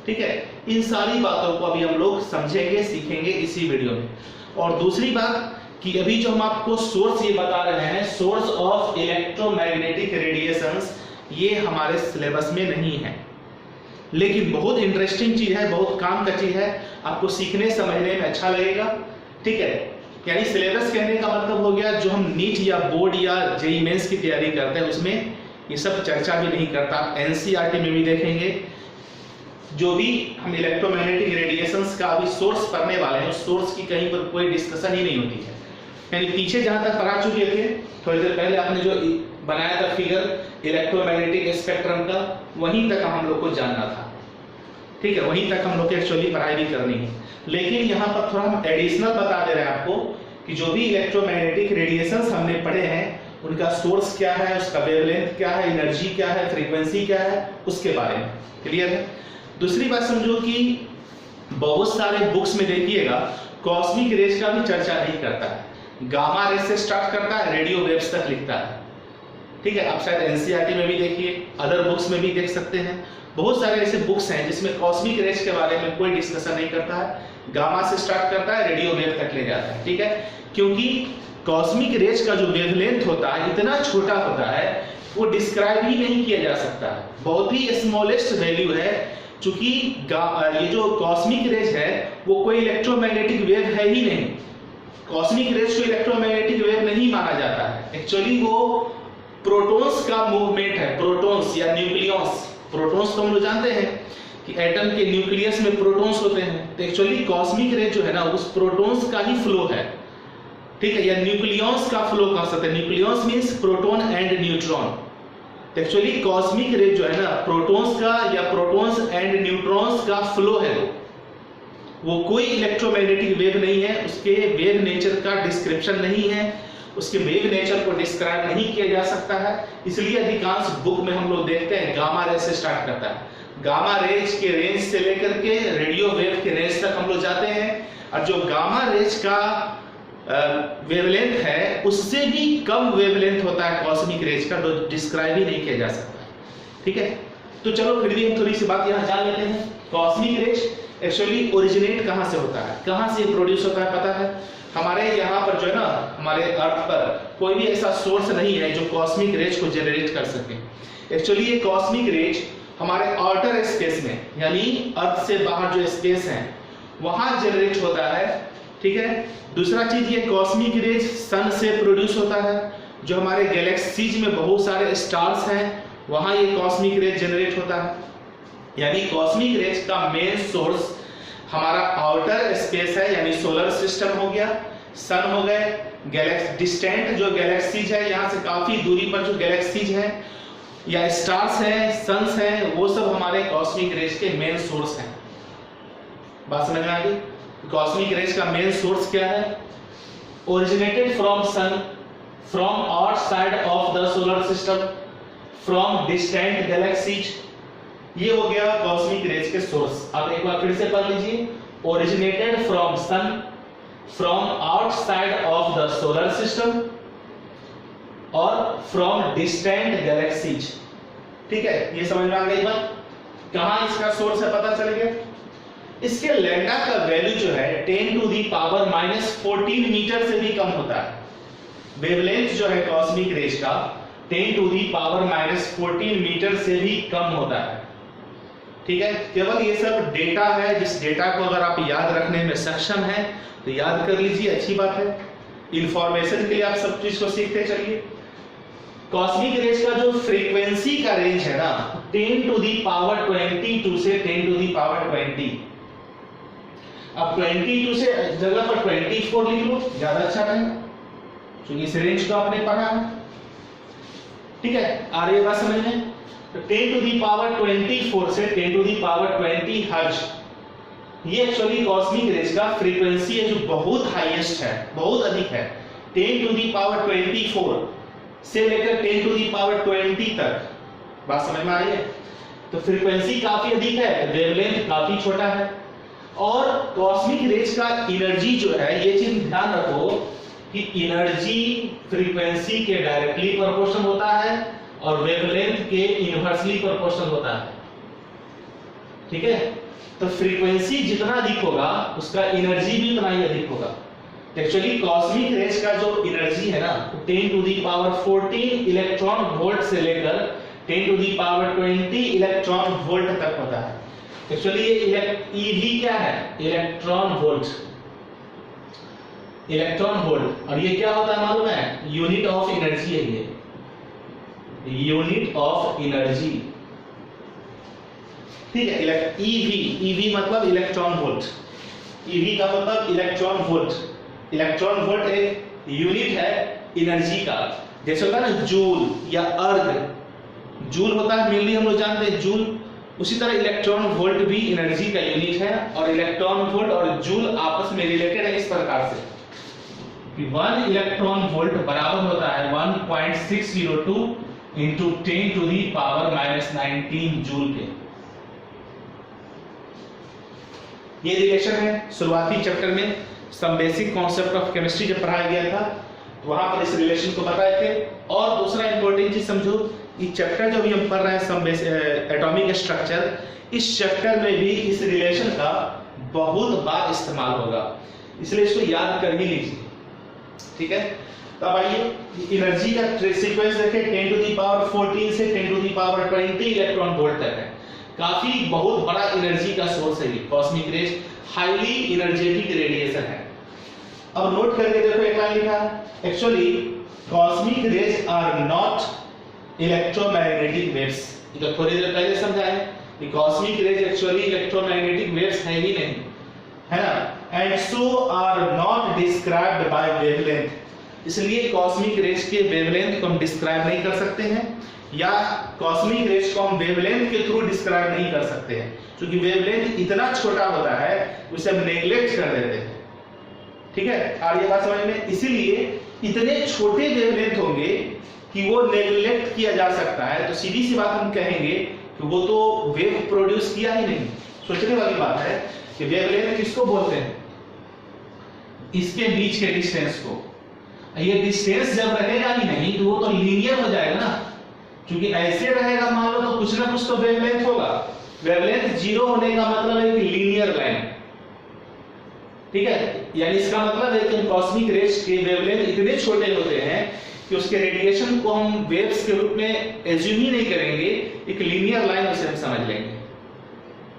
ठीक है। इन सारी बातों को अभी हम लोग समझेंगे, सीखेंगे इसी वीडियो में। और दूसरी बात कि अभी जो हम आपको सोर्स ये बता रहे हैं, सोर्स ऑफ इलेक्ट्रोमैग्नेटिक रेडिएशंस, ये हमारे सिलेबस में नहीं है, लेकिन बहुत इंटरेस्टिंग चीज है, बहुत काम का चीज है, आपको सीखने समझने में अच्छा लगेगा, ठीक है। यानी सिलेबस कहने का मतलब हो गया जो हम नीट या बोर्ड या जेईई मेंस की तैयारी करते हैं उसमें ये सब चर्चा भी नहीं करता। एनसीईआरटी में भी देखेंगे जो भी हम इलेक्ट्रोमैग्नेटिक रेडिएशंस का अभी सोर्स पढ़ने वाले हैं, उस सोर्स की कहीं पर कोई डिस्कशन ही नहीं होती है। यानी पीछे जहां तक पढ़ा चुके थे, थोड़ी देर पहले आपने जो बनाया था फिगर इलेक्ट्रोमैग्नेटिक स्पेक्ट्रम का, वहीं तक हम लोग को जानना था, ठीक है, वहीं तक हम लोग को एक्चुअली पढ़ाई भी करनी है। लेकिन यहाँ पर थोड़ा हम एडिशनल बता दे रहे हैं आपको कि जो भी इलेक्ट्रोमैग्नेटिक रेडिएशंस हमने पढ़े हैं उनका सोर्स क्या है, उसका वेवलेंथ क्या है, एनर्जी क्या है, फ्रीक्वेंसी क्या है, उसके बारे में क्लियर है। दूसरी बात समझो कि बहुत सारे बुक्स में देखिएगा कॉस्मिक रेज का भी चर्चा नहीं करता है, गामा रेज से स्टार्ट करता है, रेडियो वेव्स तक लिखता है, ठीक है, आप शायद एनसीईआरटी में भी देखिए, अदर बुक्स में भी देख सकते हैं। बहुत सारे ऐसे बुक्स हैं जिसमें कॉस्मिक रेज के बारे में कोई डिस्कशन नहीं करता है, गामा से स्टार्ट करता है, रेडियो वेव तक ले जाता है। ठीक है, क्योंकि कॉस्मिक रेज का जो वेवलेंथ होता है इतना छोटा होता है, वो डिस्क्राइब ही नहीं किया जा सकता है, बहुत ही स्मॉलेस्ट वैल्यू है। चूंकि ये जो कॉस्मिक रेज है वो कोई इलेक्ट्रोमैग्नेटिक वेव है ही नहीं, कॉस्मिक रेज को इलेक्ट्रोमैग्नेटिक वेव नहीं माना जाता है। एक्चुअली वो प्रोटॉन्स का मूवमेंट है, प्रोटॉन्स या न्यूक्लियस। प्रोटॉन्स तो हम लोग जानते हैं कि एटम के न्यूक्लियस में प्रोटॉन्स होते हैं, तो एक्चुअली कॉस्मिक रेज जो है ना उस प्रोटॉन्स का ही फ्लो है। ठीक है, या न्यूक्लियस का फ्लो कह सकते हैं। Nucleus means proton and neutron. तो एक्चुअली कॉस्मिक रेज जो है ना प्रोटॉन्स का या प्रोटॉन्स एंड न्यूट्रॉन्स का फ्लो है, वो कोई इलेक्ट्रोमैग्नेटिक वेव नहीं है, उसके वेव नेचर का डिस्क्रिप्शन नहीं है, उसके वेव नेचर को डिस्क्राइब नहीं किया जा सकता है। इसलिए अधिकांश बुक में हम लोग देखते हैं गामा रेज से स्टार्ट करता है, गामा रेज के रेंज से लेकर के रेडियो वेव के रेंज तक हम लोग जाते हैं, और जो गामा रेज का वेवलेंथ है उससे भी कम वेवलेंथ होता है कॉस्मिक रेज का, जो डिस्क्राइब ही नहीं किया जा सकता। ठीक है, तो चलो फिर भी हम थोड़ी सी बात यहाँ जान लेते हैं। कॉस्मिक रेज एक्चुअली ओरिजिनेट कहाँ से होता है, कहाँ से प्रोड्यूस होता है पता है? हमारे यहाँ पर जो है ना, हमारे अर्थ पर कोई भी ऐसा सोर्स नहीं है जो कॉस्मिक रेज को जनरेट कर सके। एक्चुअली ये कॉस्मिक रेज हमारे आउटर स्पेस में, यानी अर्थ से बाहर जो स्पेस है वहां जनरेट होता है। ठीक है, दूसरा चीज ये कॉस्मिक रेज सन से प्रोड्यूस होता है, जो हमारे गैलेक्सीज में बहुत सारे स्टार्स हैं वहां ये कॉस्मिक रेज जनरेट होता है। यानी कॉस्मिक रेज का मेन सोर्स हमारा आउटर स्पेस है, यानी सोलर सिस्टम हो गया, सन हो गए, गैलेक्सी डिस्टेंट जो गैलेक्सीज है, यहाँ से काफी दूरी पर जो गैलेक्सीज है या स्टार्स हैं, सन्स हैं, वो सब हमारे कॉस्मिक रेज के मेन सोर्स हैं। बात समझ में आ गई? कॉस्मिक रेज का मेन सोर्स क्या है? Originated from sun, from outside of the solar system, from distant galaxies. ये हो गया कॉस्मिक रेज के सोर्स। आप एक बार फिर से पढ़ लीजिए, originated from sun, from outside of the solar system और फ्रॉम डिस्टेंट गैलेक्सीज। ठीक है, ये समझ में आ गई बात? कहां इसका सोर्स है पता चल गया? इसके लैम्डा का वैल्यू जो है 10 टू दी पावर -14 मीटर से भी कम होता है। वेवलेंथ जो है कॉस्मिक रेज का 10 टू दी पावर -14 मीटर से भी कम होता है। ठीक है, केवल ये सब डेटा है, जिस डेटा को अगर आप याद रखने में सक्षम हैं तो याद कर लीजिए, अच्छी बात है। इंफॉर्मेशन के लिए आप सब चीज को सीखते चलिए। कॉस्मिक रेज का जो फ्रीक्वेंसी का रेंज है ना 10 टू दी पावर 22 से 10 टू दी पावर 20। अब 22 से जगह पर 24 लिख लो, ज्यादा अच्छा रहेगा, क्योंकि इस रेंज को आपने पढ़ा है। ठीक है, आ रही है बात समझ में? तो 10 टू दी पावर 24 से 10 टू दी पावर 20 हर्ट्ज, ये एक्चुअली कॉस्मिक रेज का फ्रीक्वेंसी है, जो बहुत हाईएस्ट है, बहुत अधिक है। 10 टू दी पावर 24 से लेकर 10 टू दी पावर 20 तक। बात समझ में आ रही है? तो फ्रीक्वेंसी काफी अधिक है, वेवलेंथ काफी छोटा है। और कॉस्मिक रेज का एनर्जी जो है, ये चीज ध्यान रखो कि एनर्जी फ्रीक्वेंसी के डायरेक्टली प्रोपोर्शनल होता है और वेवलेंथ के इनवर्सली प्रोपोर्शनल होता है। ठीक है, तो फ्रीक्वेंसी जितना अधिक होगा उसका एनर्जी भी उतना ही अधिक होगा। एक्चुअली कॉस्मिक रेज का जो एनर्जी है ना 10 to the power 14 electron volt से लेकर 10 to the power 20 electron volt तक होता है। एक्चुअली ये ईवी क्या है? Electron volt, electron volt. और ये क्या होता है मालूम है? यूनिट ऑफ एनर्जी है ये, यूनिट ऑफ एनर्जी। ठीक है, ईवी मतलब इलेक्ट्रॉन वोल्ट, ईवी का मतलब इलेक्ट्रॉन वोल्ट। इलेक्ट्रॉन वोल्ट एक यूनिट है एनर्जी का, जैसे होता है ना जूल या अर्ग, जूल होता है मेनली हम लोग जानते हैं जूल, उसी तरह इलेक्ट्रॉन वोल्ट भी एनर्जी का यूनिट है। और इलेक्ट्रॉन वोल्ट और जूल आपस में रिलेटेड है इस प्रकार से कि 1 इलेक्ट्रॉन वोल्ट बराबर होता है 1.602 into 10 to the power -19 joule के। ये रिलेशन है शुरुआती चैप्टर में some basic concept of chemistry जब पढ़ाया गया था, तो वहां पर इस रिलेशन को बताए थे। और दूसरा इंपॉर्टेंट चीज समझो, ये चैप्टर जो भी हम पढ़ रहे हैं सम एटॉमिक स्ट्रक्चर, इस चैप्टर में भी इस रिलेशन का बहुत बार इस्तेमाल होगा, इसलिए इसको याद कर ही लीजिए, ठीक है। तब आइए एनर्जी का सीक्वेंस देखें, 10 टू द पावर 14 से 10 to the power 20 electron volt तक है। काफी बहुत बड़ा एनर्जी का सोर्स है ये cosmic rays, highly energetic radiation है। अब नोट करके देखो, एक लाइन लिखा है, actually cosmic rays are not electromagnetic waves. ये तो थोड़ी देर पहले समझाया कि cosmic rays actually electromagnetic waves है ही नहीं, है ना। And so are not described by wavelength, इसलिए कॉस्मिक रेज के वेवलेंथ को हम डिस्क्राइब नहीं कर सकते हैं, या कॉस्मिक रेज को हम वेवलेंथ के थ्रू डिस्क्राइब नहीं कर सकते हैं, क्योंकि वेवलेंथ इतना छोटा होता है उसे हम नेग्लेक्ट कर देते हैं, ठीक है। और ये बात समझ में, इसीलिए इतने छोटे वेवलेंथ होंगे कि वो नेग्लेक्ट किया जा सकता है, तो सीधी सी बात हम कहेंगे कि वो तो वेव प्रोड्यूस किया ही नहीं। सोचने वाली बात है कि वेवलेंथ किसको बोलते हैं, इसके बीच के डिस्टेंस को। ये डिस्टेंस जब रहेगा ही नहीं तो वो तो लीनियर हो जाएगा ना, क्योंकि ऐसे रहेगा मान लो तो कुछ ना कुछ तो वेवलेंथ होगा। वेवलेंथ जीरो होने का मतलब है कि लीनियर लाइन, ठीक है। यानी इसका मतलब है कि कॉस्मिक रेज के वेवलेंथ इतने छोटे होते हैं कि उसके रेडिएशन को हम वेव्स के रूप में एज्यूम ही नहीं करेंगे, एक लीनियर लाइन उसे हम समझ लेंगे,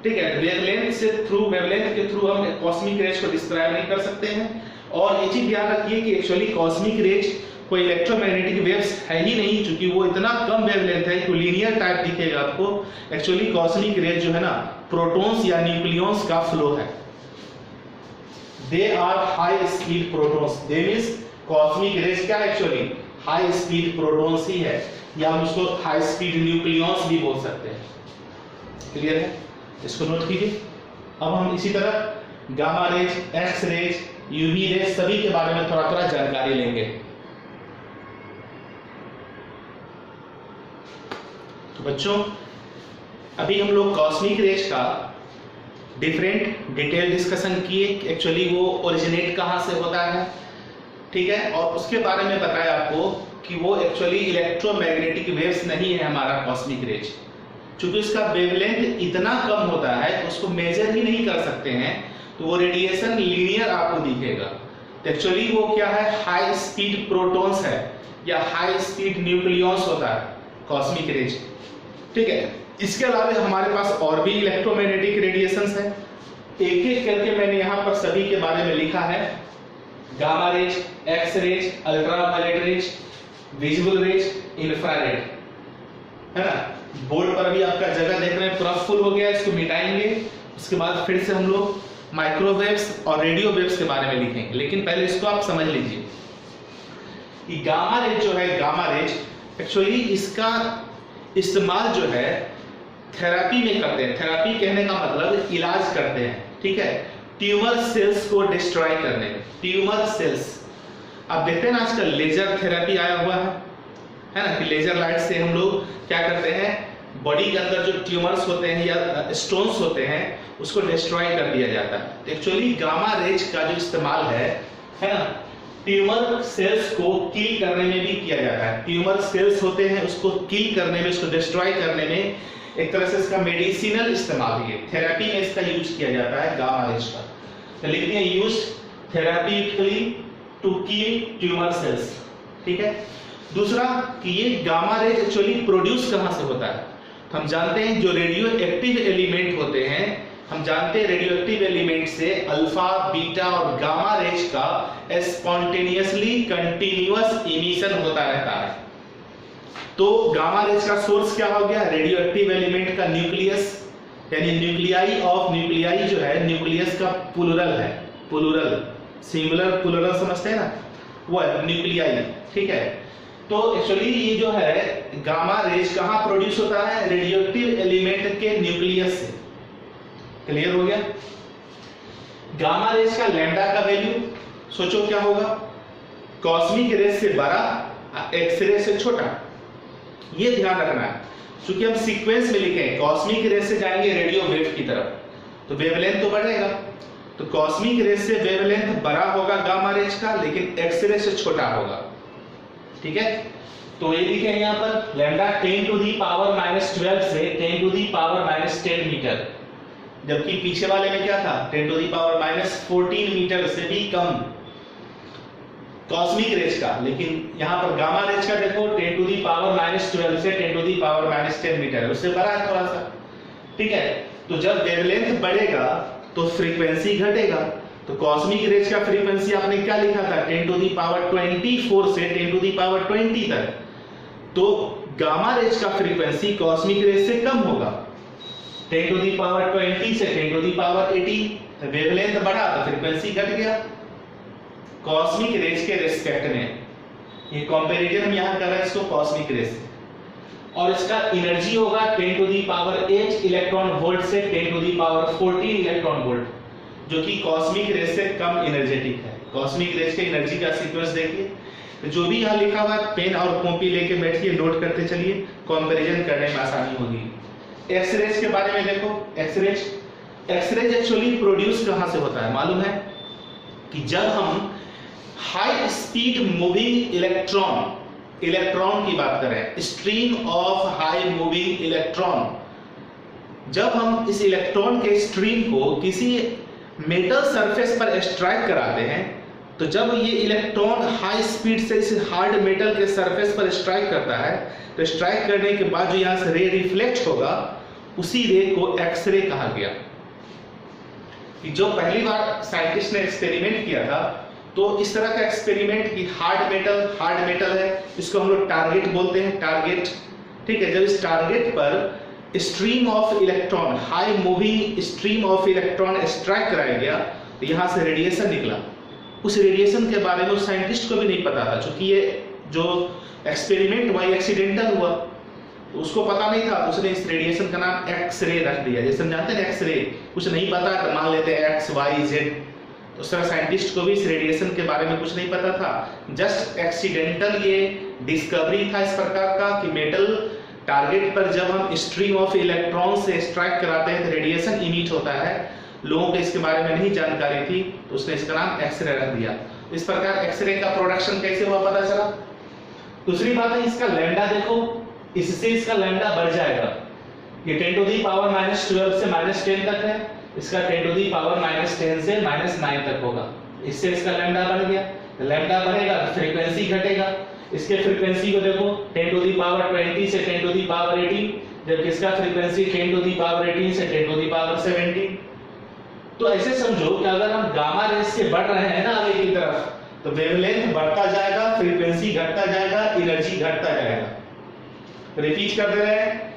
ठीक है। वेवलेंथ से थ्रू, वेवलेंथ के थ्रू हम कॉस्मिक रेज को डिस्क्राइब नहीं कर सकते हैं। और ये चीज ध्यान रखिए कि एक्चुअली कॉस्मिक रेज कोई इलेक्ट्रोमैग्नेटिक वेव्स है ही नहीं, क्योंकि वो इतना कम वेवलेंथ है कि लीनियर टाइप दिखेगा आपको। एक्चुअली कॉस्मिक रेज जो है ना, प्रोटॉन्स या न्यूक्लियॉन्स का फ्लो है। They are high speed protons, they means cosmic rays क्या एक्चुअली हाई स्पीड प्रोटॉन्स ही है, या हम उसको हाई स्पीड न्यूक्लियॉन्स भी बोल सकते हैं। क्लियर है, इसको नोट कीजिए। अब हम इसी तरह gamma rays, X rays, UV rays सभी के बारे में थोड़ा थोड़ा जानकारी लेंगे। तो बच्चों, अभी हम लोग कॉस्मिक रेज का डिफरेंट डिटेल डिस्कशन किए, एक्चुअली वो ओरिजिनेट कहां से होता है, ठीक है। और उसके बारे में बताया आपको कि वो एक्चुअली इलेक्ट्रोमैग्नेटिक वेव्स नहीं है हमारा कॉस्मिक रेज, क्योंकि उसका वेवलेंथ इतना कम होता है तो उसको मेजर ही नहीं कर सकते हैं, तो वो रेडिएशन लीनियर आपको दिखेगा। तो एक्चुअली वो क्या है, हाई स्पीड प्रोटॉन्स है या हाई स्पीड न्यूक्लियॉन्स होता है कॉस्मिक रेज, ठीक है। इसके अलावा हमारे पास और भी इलेक्ट्रोमैग्नेटिक रेडिएशंस है, एक एक करके मैंने यहाँ पर सभी के बारे में लिखा है। Gamma rays, X rays, ultraviolet rays, visible rays, infrared, है ना। बोर्ड पर अभी आपका जगह देख रहे हैं पूरा फुल हो गया, इसको मिटाएंगे, उसके बाद फिर से हम लोग माइक्रोवेव्स और रेडियो वेव्स के बारे में लिखेंगे। लेकिन पहले इसको आप समझ लीजिए कि गामा रेज जो है, गामा रेज एक्चुअली इसका इस्तेमाल जो है थेरेपी में करते हैं। थेरेपी कहने का मतलब इलाज करते हैं, ठीक है, ट्यूमर सेल्स को डिस्ट्रॉय करने में। ट्यूमर सेल्स आप देखते हैं ना आजकल लेजर थेरेपी आया हुआ है ना, कि लेजर लाइट से हम लोग क्या करते हैं, बॉडी के अंदर जो ट्यूमर्स होते हैं या स्टोन्स होते हैं उसको डिस्ट्रॉय कर दिया जाता है। तो एक्चुअली गामा रेज का जो इस्तेमाल है ना, ट्यूमर सेल्स को किल करने में भी किया जाता है। ट्यूमर सेल्स होते हैं उसको किल करने में, उसको डिस्ट्रॉय करने में, एक तरह से इसका मेडिसिनल इस्तेमाल है, थेरेपी में इसका यूज किया जाता है गामा रेज का। तो लिखते हैं use therapeutically to kill tumour cells, ठीक है। दूसरा कि ये गामा रेज एक्चुअली प्रोड्यूस कहां से होता है, हम जानते हैं जो रेडियो एक्टिव एलिमेंट होते हैं, हम जानते हैं रेडियो एक्टिव एलिमेंट से अल्फा, बीटा और गामा रेज का स्पॉन्टेनियसली कंटिन्यूअस इमिशन होता रहता है। तो गामा रेज का सोर्स क्या हो गया, रेडियो एक्टिव एलिमेंट का न्यूक्लियस, यानी न्यूक्लियाई ऑफ, न्यूक्लियाई जो है न्यूक्लियस का प्लूरल है, प्लूरल, सिंगुलर प्लूरल समझते हैं ना, वो है न्यूक्लियाई, ठीक है। तो एक्चुअली ये जो है गामा रेज कहां प्रोड्यूस होता है, रेडियोएक्टिव एलिमेंट के न्यूक्लियस से। क्लियर हो गया। गामा रेज का लैम्डा का वैल्यू सोचो क्या होगा, कॉस्मिक रेज से बड़ा, एक्स रे से छोटा, ये ध्यान रखना है, क्योंकि हम सीक्वेंस में लिखे हैं, कॉस्मिक रेज से जाएंगे रेडियो वेव की तरफ तो वेवलेंथ तो बढ़ेगा, तो कॉस्मिक रेज से वेवलेंथ बड़ा होगा गामा रेज का, लेकिन एक्स रे से छोटा होगा। ठीक है, तो ये लिखे यहाँ पर लैम्डा 10 टू दी पावर -12 से 10 टू दी पावर -10 मीटर, जबकि पीछे वाले में क्या था 10 टू दी पावर -14 मीटर से भी कम कॉस्मिक रेज का। लेकिन यहाँ पर गामा रेज का देखो 10 टू दी पावर -12 से 10 टू दी पावर -10 मीटर है, उससे बड़ा है थोड़ा सा, ठीक है। तो जब वेवलेंथ बढ़ेगा तो फ्रीक्वेंसी घटेगा। तो कॉस्मिक रेज का फ्रीक्वेंसी आपने क्या लिखा था 10 टू दी पावर 24 से 10 टू दी पावर 20 तक, तो गामा रेज का फ्रीक्वेंसी कॉस्मिक रेज से कम होगा, 10 टू दी पावर 20 से 10 टू दी पावर 18। वेवलेंथ बढ़ा तो फ्रीक्वेंसी घट गया कॉस्मिक रेज के रिस्पेक्ट में। ये कंपैरिजन हम यहां कर रहे हैं इसको कॉस्मिक रेज से, और इसका एनर्जी होगा 10 to the power 8 electron volt से 10 to the power 14 electron volt, जो कि कॉस्मिक रेज से कम एनर्जेटिक है। कॉस्मिक रेज के एनर्जी का सीक्वेंस देखिए, तो जो भी यहां लिखा हुआ है पेन और कॉपी लेके बैठिए, नोट करते चलिए, कंपैरिजन करने में आसानी होगी। एक्स रेज के बारे में देखो, एक्स रेज एक्चुअली प्रोड्यूस कहां से होता है मालूम है कि जब हम हाई स्पीड मूविंग इलेक्ट्रॉन की बात करें, stream of high moving electron, जब हम इस इलेक्ट्रॉन के स्ट्रीम को किसी मेटल सरफेस पर स्ट्राइक कराते हैं, तो जब ये इलेक्ट्रॉन हाई स्पीड से इस हार्ड मेटल के सरफेस पर स्ट्राइक करता है, तो स्ट्राइक करने के बाद जो यहां से रे रिफ्लेक्ट होगा, उसी रे को एक्सरे कहा गया। कि जो पहली बार साइंटिस्ट ने एक्सपेरिमेंट किया था, तो इस तरह का एक्सपेरिमेंट कि हार्ड मेटल है, इसको हम लोग टारगेट बोलते हैं, टारगेट, ठीक है। जब इस टारगेट पर stream of electron, high moving stream of electron strike कराया गया, तो यहां से रेडिएशन निकला। उस रेडिएशन के बारे में उस साइंटिस्ट को भी नहीं पता था, क्योंकि ये जो एक्सपेरिमेंट हुआ एक्सीडेंटल हुआ, तो उसको पता नहीं था, तो उसने इस रेडिएशन का नाम एक्स-रे रख दिया। जैसे हम जानते हैं एक्स-रे, कुछ नहीं पता तो मान लेते हैं एक्स वाई जेड, तो उस तरह साइंटिस्ट को भी इस रेडिएशन के बारे में कुछ नहीं पता था। जस्ट एक्सीडेंटल ये डिस्कवरी था इस प्रकार का कि मेटल टारगेट पर जब हम स्ट्रीम ऑफ इलेक्ट्रॉन से स्ट्राइक कराते हैं तो रेडिएशन इमिट होता है। लोगों को इसके बारे में नहीं जानकारी थी, तो उसने इसका नाम एक्सरे रख दिया। इस प्रकार एक्सरे का प्रोडक्शन कैसे हुआ पता चला। दूसरी बात है इसका लैम्डा देखो, इससे इसका लैम्डा बढ़ जाएगा। ये 10 टू दी पावर -12 से -10 तक है, इसका 10 टू दी पावर -10 से -9 तक होगा। इससे इसका लैम्डा बढ़ गया, लैम्डा बढ़ेगा तो फ्रीक्वेंसी घटेगा। इसके फ्रीक्वेंसी को देखो 10 टू दी पावर 20 से 10 टू दी पावर 18, जबकि इसका फ्रीक्वेंसी 10 टू दी पावर 18 से 10 टू दी पावर 17। तो ऐसे समझो कि अगर हम गामा रेज से बढ़ रहे हैं ना आगे की तरफ, तो वेवलेंथ बढ़ता जाएगा, फ्रीक्वेंसी घटता जाएगा, एनर्जी घटता जाएगा। रिपीट कर दे रहे हैं,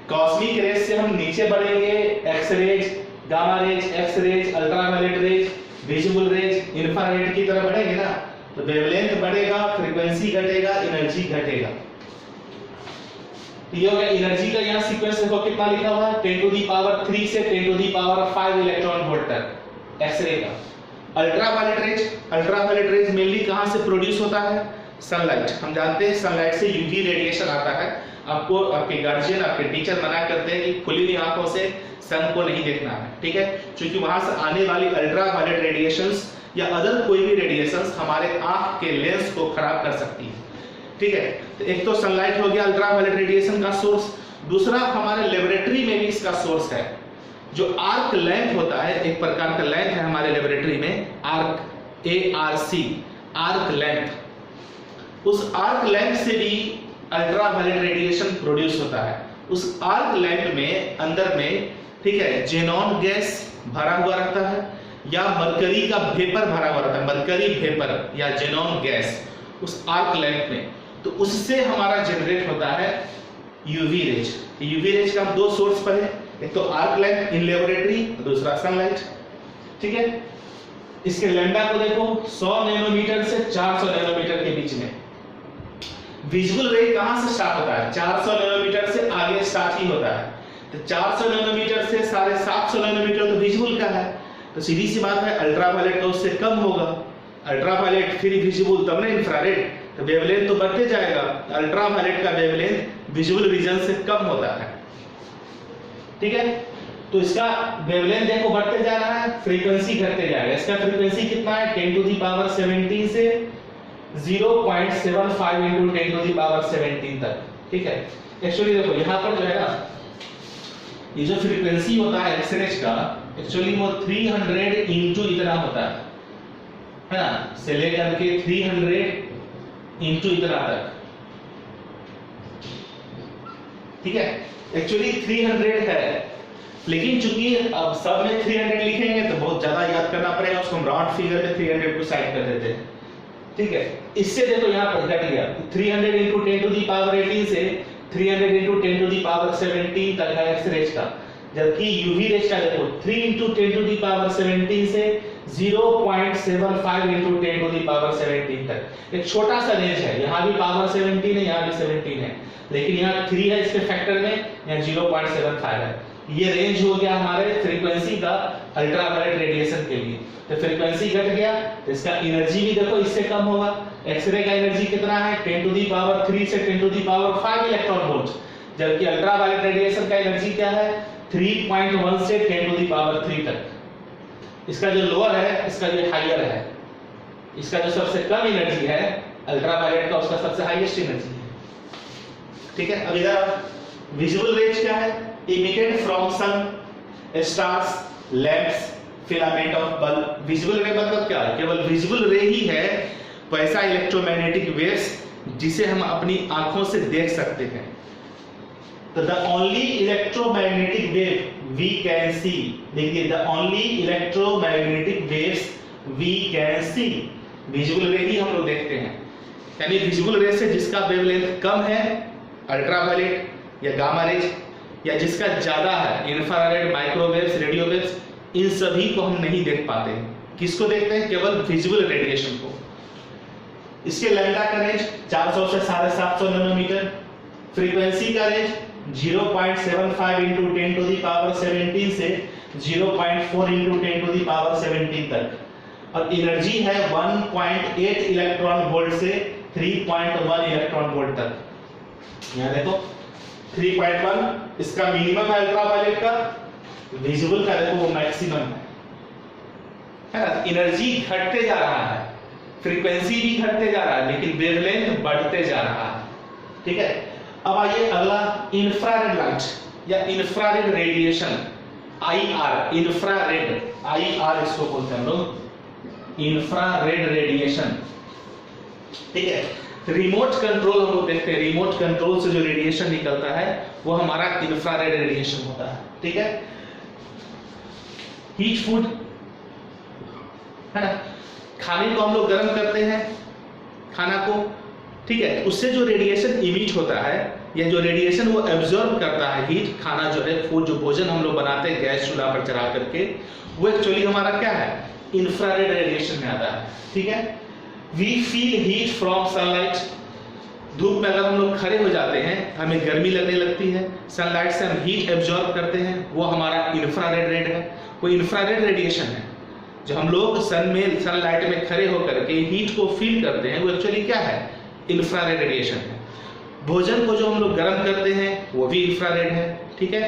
कॉस्मिक रेज से हम नीचे बढ़ेंगे, X rays, gamma rays, X rays, ultraviolet rays, visible rays, infrared की तरफ बढ़ेंगे ना, तो वेवलेंथ बढ़ेगा, फ्रीक्वेंसी घटेगा, एनर्जी घटेगा। ये हो गया एनर्जी का। यहाँ सीक्वेंस देखो कितना लिखा हुआ है, 10 टू दी पावर 3 से 10 to the power 5 electron volt तक एक्सरे का। अल्ट्रावायलेट रेज मेनली कहां से प्रोड्यूस होता है, सनलाइट। हम जानते हैं सनलाइट से यूवी रेडिएशन आता है। आपको आपके गार्जियन, आपके टीचर मना करते हैं कि खुली हुई आंखों से सन को नहीं देखना है, ठीक है, क्योंकि वहां से आने वाली अल्ट्रावायलेट रेडिएशंस या अदर कोई भी रेडिएशंस हमारे आंख के लेंस को खराब कर सकती है, ठीक है। तो एक तो सनलाइट हो गया अल्ट्रावायलेट रेडिएशन का सोर्स, दूसरा हमारे लेबोरेटरी में भी इसका सोर्स है। जो आर्क लैंप होता है, एक प्रकार का लैंप है हमारे लेबोरेटरी में, आर्क, ARC, आर्क लैंप। उस आर्क लैंप से भी अल्ट्रावायलेट रेडिएशन प्रोड्यूस होता है। उस आर्क लैंप में अंदर में, ठीक है, जेनॉन गैस भरा हुआ रहता है या मरकरी का वेपर भरा हुआ रहता है, मरकरी वेपर या जेनॉन गैस उस आर्क लैंप में। तो उससे हमारा जनरेट होता है यूवी रेज। यूवी रेज का हम दो सोर्स पर है, एक तो आर्क लैंप इन लेबोरेटरी, दूसरा सनलाइट, ठीक है। इसके लैम्डा को देखो 100 नैनोमीटर से 400 नैनोमीटर के बीच में। विजुअल रे कहां से स्टार्ट होता है, 400 नैनोमीटर से आगे स्टार्ट ही होता है। तो 400 नैनोमीटर से 750 नैनोमीटर तो विजुअल का है, तो सीधी सी बात है अल्ट्रावायलेट का उससे कम होगा। अल्ट्रावायलेट फिर विजिबल तब ना इंफ्रारेड, तो वेवलेंथ तो बढ़ते जाएगा। अल्ट्रावायलेट का वेवलेंथ विजुअल रीजन से कम होता है, ठीक है। तो इसका वेवलेंथ देखो बढ़ते जा रहा है, फ्रीक्वेंसी घटते जाएगा। इसका फ्रीक्वेंसी कितना है, 10 टू दी पावर 17 से 0.75 into 10 to the power 17 तक, ठीक है। एक्चुअली देखो यहाँ पर जो है ना, ये जो फ्रीक्वेंसी होता है एक्सरेज का, एक्चुअली वो 300 इंटू इतना होता है ना, से लेकर के 300 इंटू इतना तक, ठीक है। एक्चुअली 300 है, लेकिन चूंकि अब सब में 300 लिखेंगे तो बहुत ज्यादा याद करना पड़ेगा, उसको हम राउंड फिगर में 300 को साइड कर देते हैं, ठीक है। इससे देखो यहाँ पर घट गया 300 इंटू 10 टू दी पावर 18 से 300 इंटू 10 टू दी पावर 17 तक है एक्स रेज का, जबकि यूवी रेज का देखो 3 इंटू 10 टू दी पावर 17 से 0.75 इंटू 10 टू दी पावर 17 तक। एक छोटा सा रेंज है, यहाँ भी पावर 17 है, यहाँ भी 17 है, लेकिन यहाँ 3 है इसके फैक्टर में, यहाँ 0.75 है। ये रेंज हो गया हमारे फ्रीक्वेंसी का अल्ट्रावायलेट रेडिएशन के लिए। तो फ्रीक्वेंसी घट गया तो इसका एनर्जी भी देखो इससे कम होगा। एक्सरे का एनर्जी कितना है 10 टू दी पावर 3 से 10 to the power 5 electron volt, जबकि अल्ट्रावायलेट रेडिएशन का एनर्जी क्या है 3.1 से 10 टू दी पावर 3 तक। इसका जो लोअर है, इसका जो हायर है, इसका जो सबसे कम एनर्जी है अल्ट्रावायलेट का, उसका सबसे हाईएस्ट एनर्जी है, ठीक है। अब इधर विजुअल रेज क्या है, emitted from sun, stars, lamps, filament of bulb। Visual रे मतलब क्या है, केवल विजुअल रे ही है वैसा इलेक्ट्रोमैग्नेटिक वेव्स जिसे हम अपनी आंखों से देख सकते हैं। तो the only electromagnetic wave we can see, देखिए the only electromagnetic waves we can see, visual ray ही हम लोग देखते हैं। यानी विजुअल रे से जिसका वेवलेंथ कम है अल्ट्रावायलेट या गामा रेज, या जिसका ज्यादा है इंफ्रारेड, माइक्रोवेव्स, रेडियोवेव्स, इन सभी को हम नहीं देख पाते हैं। किसको देखते हैं, केवल विजुअल रेडिएशन को। इसके लैम्डा का रेंज 400 से 750 नैनोमीटर, फ्रीक्वेंसी का range 0.75 into 10 to the power 17 से 0.4 into 10 to the power 17 तक, और एनर्जी है 1.8 इलेक्ट्रॉन वोल्ट से 3.1 इलेक्ट्रॉन वोल्ट तक। यहाँ देखो 3.1 इसका मिनिमम है अल्ट्रावायलेट का, विजुअल का देखो वो मैक्सिमम है ना। एनर्जी घटते जा रहा है, फ्रीक्वेंसी भी घटते जा रहा है, लेकिन वेवलेंथ बढ़ते जा रहा है, ठीक है। अब आइए अगला, इंफ्रारेड लाइट या infrared radiation, IR, infrared, IR इसको बोलते हैं हम लोग, इंफ्रारेड रेडिएशन, ठीक है। रिमोट कंट्रोल हम लोग देखते हैं, रिमोट कंट्रोल से जो रेडिएशन निकलता है वो हमारा इंफ्रारेड रेडिएशन होता है, ठीक है। हीट फूड है ना, खाने को हम लोग गर्म करते हैं, खाना को, ठीक है, उससे जो रेडिएशन इमिट होता है या जो रेडिएशन वो एब्जॉर्ब करता है हीट, खाना जो है फूड, जो भोजन हम लोग बनाते हैं गैस चूल्हा पर चढ़ा करके, वो एक्चुअली हमारा क्या है इंफ्रारेड रेडिएशन में आता है, ठीक है। We feel heat from sunlight, धूप में अगर हम लोग खड़े हो जाते हैं हमें गर्मी लगने लगती है, सनलाइट से हम हीट एब्जॉर्ब करते हैं, वो हमारा इंफ्रारेड रेड है, वो इंफ्रारेड रेडिएशन है। जो हम लोग सनलाइट में खड़े होकर के हीट को फील करते हैं वो एक्चुअली क्या है इंफ्रारेड रेडिएशन है। भोजन को जो हम लोग गर्म करते हैं वो भी इंफ्रारेड है, ठीक है।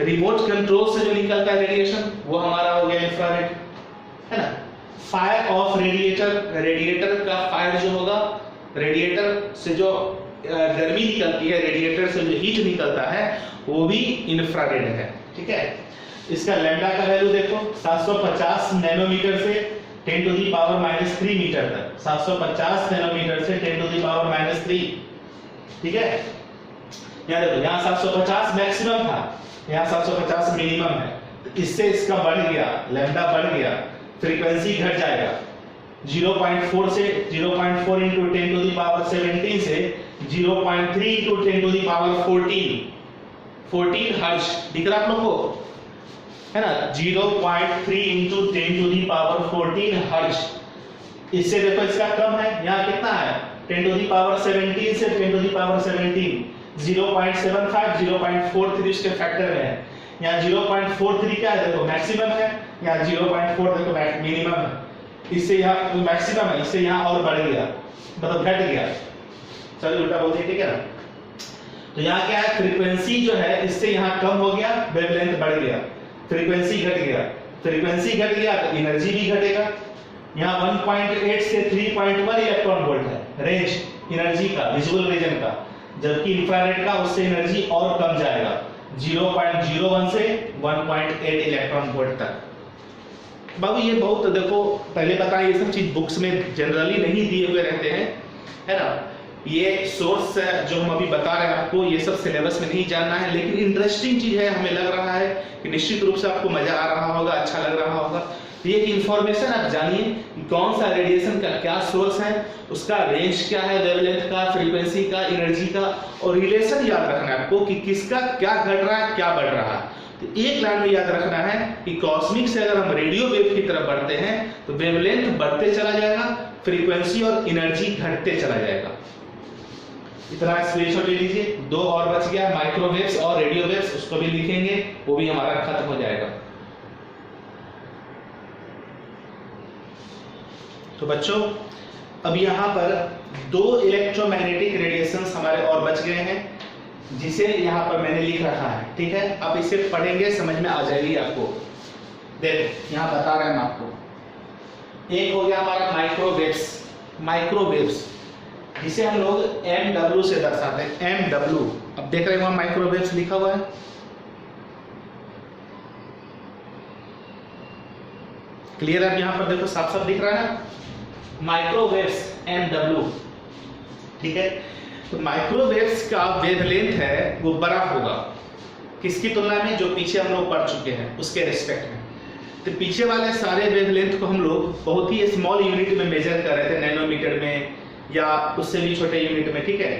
रिमोट कंट्रोल से जो निकलता है रेडिएशन वो हमारा हो गया इंफ्रारेड, है ना। फायर ऑफ रेडिएटर, रेडिएटर का फायर जो होगा, रेडिएटर से जो गर्मी निकलती है, रेडिएटर से जो हीट निकलता है वो भी इंफ्रारेड है, ठीक है। इसका लैम्डा का वैल्यू देखो 750 नैनोमीटर से 10 टू दी पावर -3 मीटर तक, 750 नैनोमीटर से 10 टू दी पावर -3, ठीक है। यहाँ देखो यहाँ 750 मैक्सिमम था, यहाँ 750 मिनिमम है, तो इससे इसका बढ़ गया, लैम्डा बढ़ गया, फ्रीक्वेंसी घट जाएगा 0.4 से 0.4 into 10 to the power 17 से 0.3 into 10 to the power 14 hertz, दिख रहा आप लोग को, है ना। 0.3 into 10 to the power 14 hertz. इससे देखो इसका कम है, यहाँ कितना है 10 to the power 17 से 10 to the power 17, 0.75, 0.43 इसके फैक्टर में है। यहाँ 0.43 क्या है देखो मैक्सिमम है, यहाँ 0.4 देखो मिनिमम है, इससे यहाँ मैक्सिमम है, इससे यहाँ और बढ़ गया, मतलब घट गया, चलिए उल्टा बोल दिया, ठीक है ना। तो यहाँ क्या है फ्रीक्वेंसी जो है इससे यहाँ कम हो गया, वेवलेंथ बढ़ गया, फ्रीक्वेंसी घट गया, फ्रीक्वेंसी घट गया तो एनर्जी भी घटेगा, यहाँ 1.8 से 3.1 इलेक्ट्रॉन वोल्ट है रेंज एनर्जी का, विजुअल रीजन का, जबकि इंफ्रारेड का उससे एनर्जी और कम जाएगा 0.01 से 1.8 इलेक्ट्रॉन वोल्ट तक। बाबू ये बहुत देखो पहले बताया, ये सब चीज बुक्स में जनरली नहीं दिए हुए रहते हैं, है ना। ये सोर्स जो हम अभी बता रहे हैं आपको, ये सब सिलेबस में नहीं जानना है, लेकिन इंटरेस्टिंग चीज है, हमें लग रहा है कि निश्चित रूप से आपको मजा आ रहा होगा, अच्छा लग रहा होगा। तो ये इंफॉर्मेशन आप जानिए कि कौन सा रेडिएशन का क्या सोर्स है, उसका रेंज क्या है, वेवलेंथ का, फ्रीक्वेंसी का, एनर्जी का, और रिलेशन याद रखना है आपको कि किसका क्या घट रहा है, क्या बढ़ रहा है। तो एक लाइन में याद रखना है कि कॉस्मिक से अगर हम रेडियो वेव की तरफ बढ़ते हैं तो वेवलेंथ बढ़ते चला जाएगा, फ्रीक्वेंसी और एनर्जी घटते चला जाएगा। इतना स्क्रीनशॉट ले लीजिए। दो और बच गया, माइक्रोवेव्स और रेडियो वेव्स, उसको भी लिखेंगे, वो भी हमारा खत्म हो जाएगा। तो बच्चों अब यहां पर दो इलेक्ट्रोमैग्नेटिक रेडिएशंस हमारे और बच गए हैं, जिसे यहां पर मैंने लिख रखा है, ठीक है। अब इसे पढ़ेंगे, समझ में आ जाएगी आपको। देखो यहां बता रहे हैं आपको, एक हो गया हमारा माइक्रोवेव्स, माइक्रोवेव्स जिसे हम लोग MW से दर्शाते हैं, MW। अब देख रहे हैं वहां माइक्रोवेव्स लिखा हुआ है, क्लियर है। अब यहां पर देखो साफ साफ दिख रहा है माइक्रोवेव्स MW, ठीक है। तो माइक्रोवेव्स का वेवलेंथ है वो बड़ा होगा किसकी तुलना में, जो पीछे हम लोग पढ़ चुके हैं उसके रिस्पेक्ट में। तो पीछे वाले सारे वेवलेंथ को हम लोग बहुत ही स्मॉल यूनिट में मेजर कर रहे थे, नैनोमीटर में या उससे भी छोटे यूनिट में, ठीक है।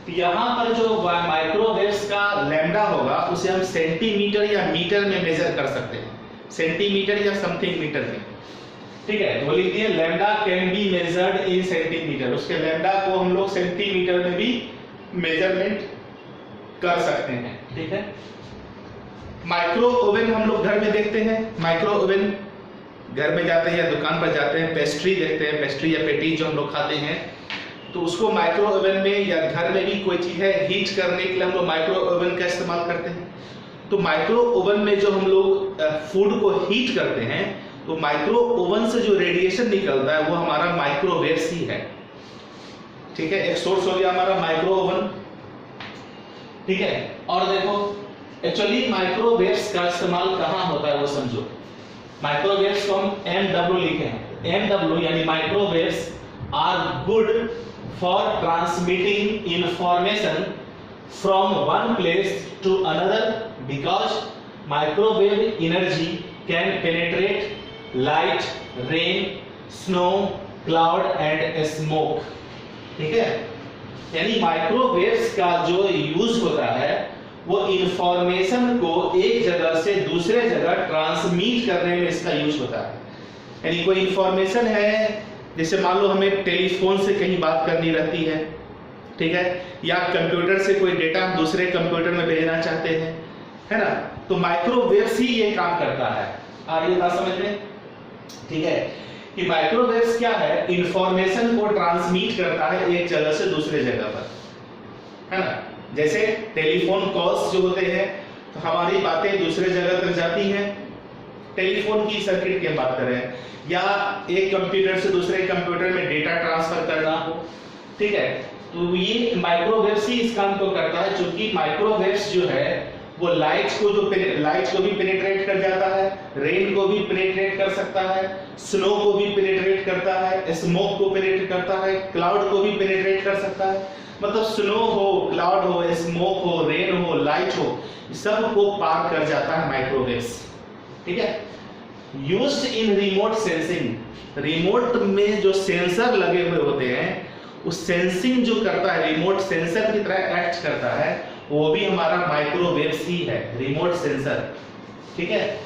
तो यहाँ पर जो माइक्रोवेव्स का लैम्डा होगा उसे हम सेंटीमीटर या मीटर में मेजर कर सकते हैं, सेंटीमीटर या समथिंग मीटर में, ठीक है। तो लिख दिए lambda can be measured in centimetre, उसके लैम्डा को हम लोग सेंटीमीटर में भी मेजरमेंट कर सकते हैं, ठीक है। माइक्रो ओवन हम लोग घर में देखते हैं, माइक्रो ओवन घर में जाते हैं या दुकान पर जाते हैं, पेस्ट्री देखते हैं, पेस्ट्री या पेटी जो हम लोग खाते हैं, तो उसको माइक्रो ओवन में या घर में भी कोई चीज है हीट करने के लिए हम लोग माइक्रो ओवन का इस्तेमाल करते हैं। तो माइक्रो ओवन में जो हम लोग फूड को हीट करते हैं, तो माइक्रो ओवन से जो रेडिएशन निकलता है वो हमारा माइक्रोवेव्स ही है, ठीक है। एक सोर्स हो गया हमारा माइक्रो ओवन, ठीक है। और देखो एक्चुअली माइक्रोवेव्स का इस्तेमाल कहाँ होता है वो समझो। माइक्रोवेव्स को हम MW लिखे हैं, MW यानी microwaves are good for transmitting information from one place to another because microwave energy can penetrate light, rain, snow, cloud and smoke, ठीक है। यानी माइक्रोवेव्स का जो यूज होता है वो इंफॉर्मेशन को एक जगह से दूसरे जगह ट्रांसमिट करने में इसका यूज होता है। यानी कोई इंफॉर्मेशन है, जैसे मान लो हमें टेलीफोन से कहीं बात करनी रहती है, ठीक है, या कंप्यूटर से कोई डेटा हम दूसरे कंप्यूटर में भेजना चाहते हैं, है ना, तो माइक्रोवेव्स ही ये काम करता है। आ रही बात समझ में, ठीक है, कि माइक्रोवेव्स क्या है, इंफॉर्मेशन को ट्रांसमिट करता है एक जगह से दूसरे जगह पर, है ना। जैसे टेलीफोन कॉल्स जो होते हैं तो हमारी बातें दूसरे जगह तक जाती हैं, टेलीफोन की सर्किट की बात करें, या एक कंप्यूटर से दूसरे कंप्यूटर में डेटा ट्रांसफर करना हो, ठीक है, तो ये माइक्रोवेव्स ही इस काम को करता है। क्योंकि माइक्रोवेव्स जो है वो लाइट को भी पेनिट्रेट कर जाता है, रेन को भी पेनिट्रेट कर सकता है, स्नो को भी पेनिट्रेट करता है, स्मोक को पेनिट्रेट करता है, क्लाउड को भी पेनिट्रेट कर सकता है। मतलब स्नो हो, क्लाउड हो, स्मोक हो, रेन हो, लाइट हो, सब को पार कर जाता है माइक्रोवेव्स, ठीक है। Used in remote sensing, remote में जो सेंसर लगे हुए होते हैं उस सेंसिंग जो करता है, रिमोट सेंसर की तरह एक्ट करता है, वो भी हमारा माइक्रोवेव्स ही है, रिमोट सेंसर, ठीक है।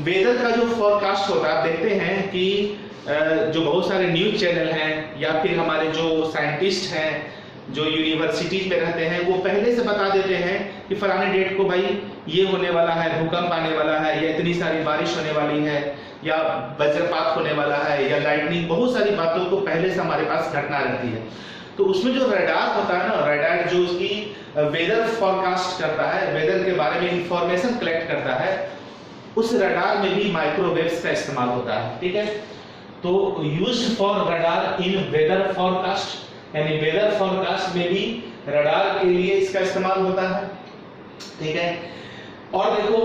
वेदर का जो फोरकास्ट होता है, आप देखते हैं कि जो बहुत सारे न्यूज चैनल हैं या फिर हमारे जो साइंटिस्ट हैं जो यूनिवर्सिटीज में रहते हैं, वो पहले से बता देते हैं कि फलाने डेट को भाई ये होने वाला है, भूकंप आने वाला है, या इतनी सारी बारिश होने वाली है, या वज्रपात होने वाला है, या लाइटनिंग, बहुत सारी बातों को पहले से हमारे पास घटना रहती है। तो उसमें जो रडार होता है ना, रडार जो उसकी वेदर फोरकास्ट करता है, वेदर के बारे में इंफॉर्मेशन कलेक्ट करता है, उस रडार में भी माइक्रोवेव्स का इस्तेमाल होता है, ठीक है। तो used for radar in weather forecast, यानी वेदर फॉरकास्ट में भी रडार के लिए इसका इस्तेमाल होता है। ठीक है, और देखो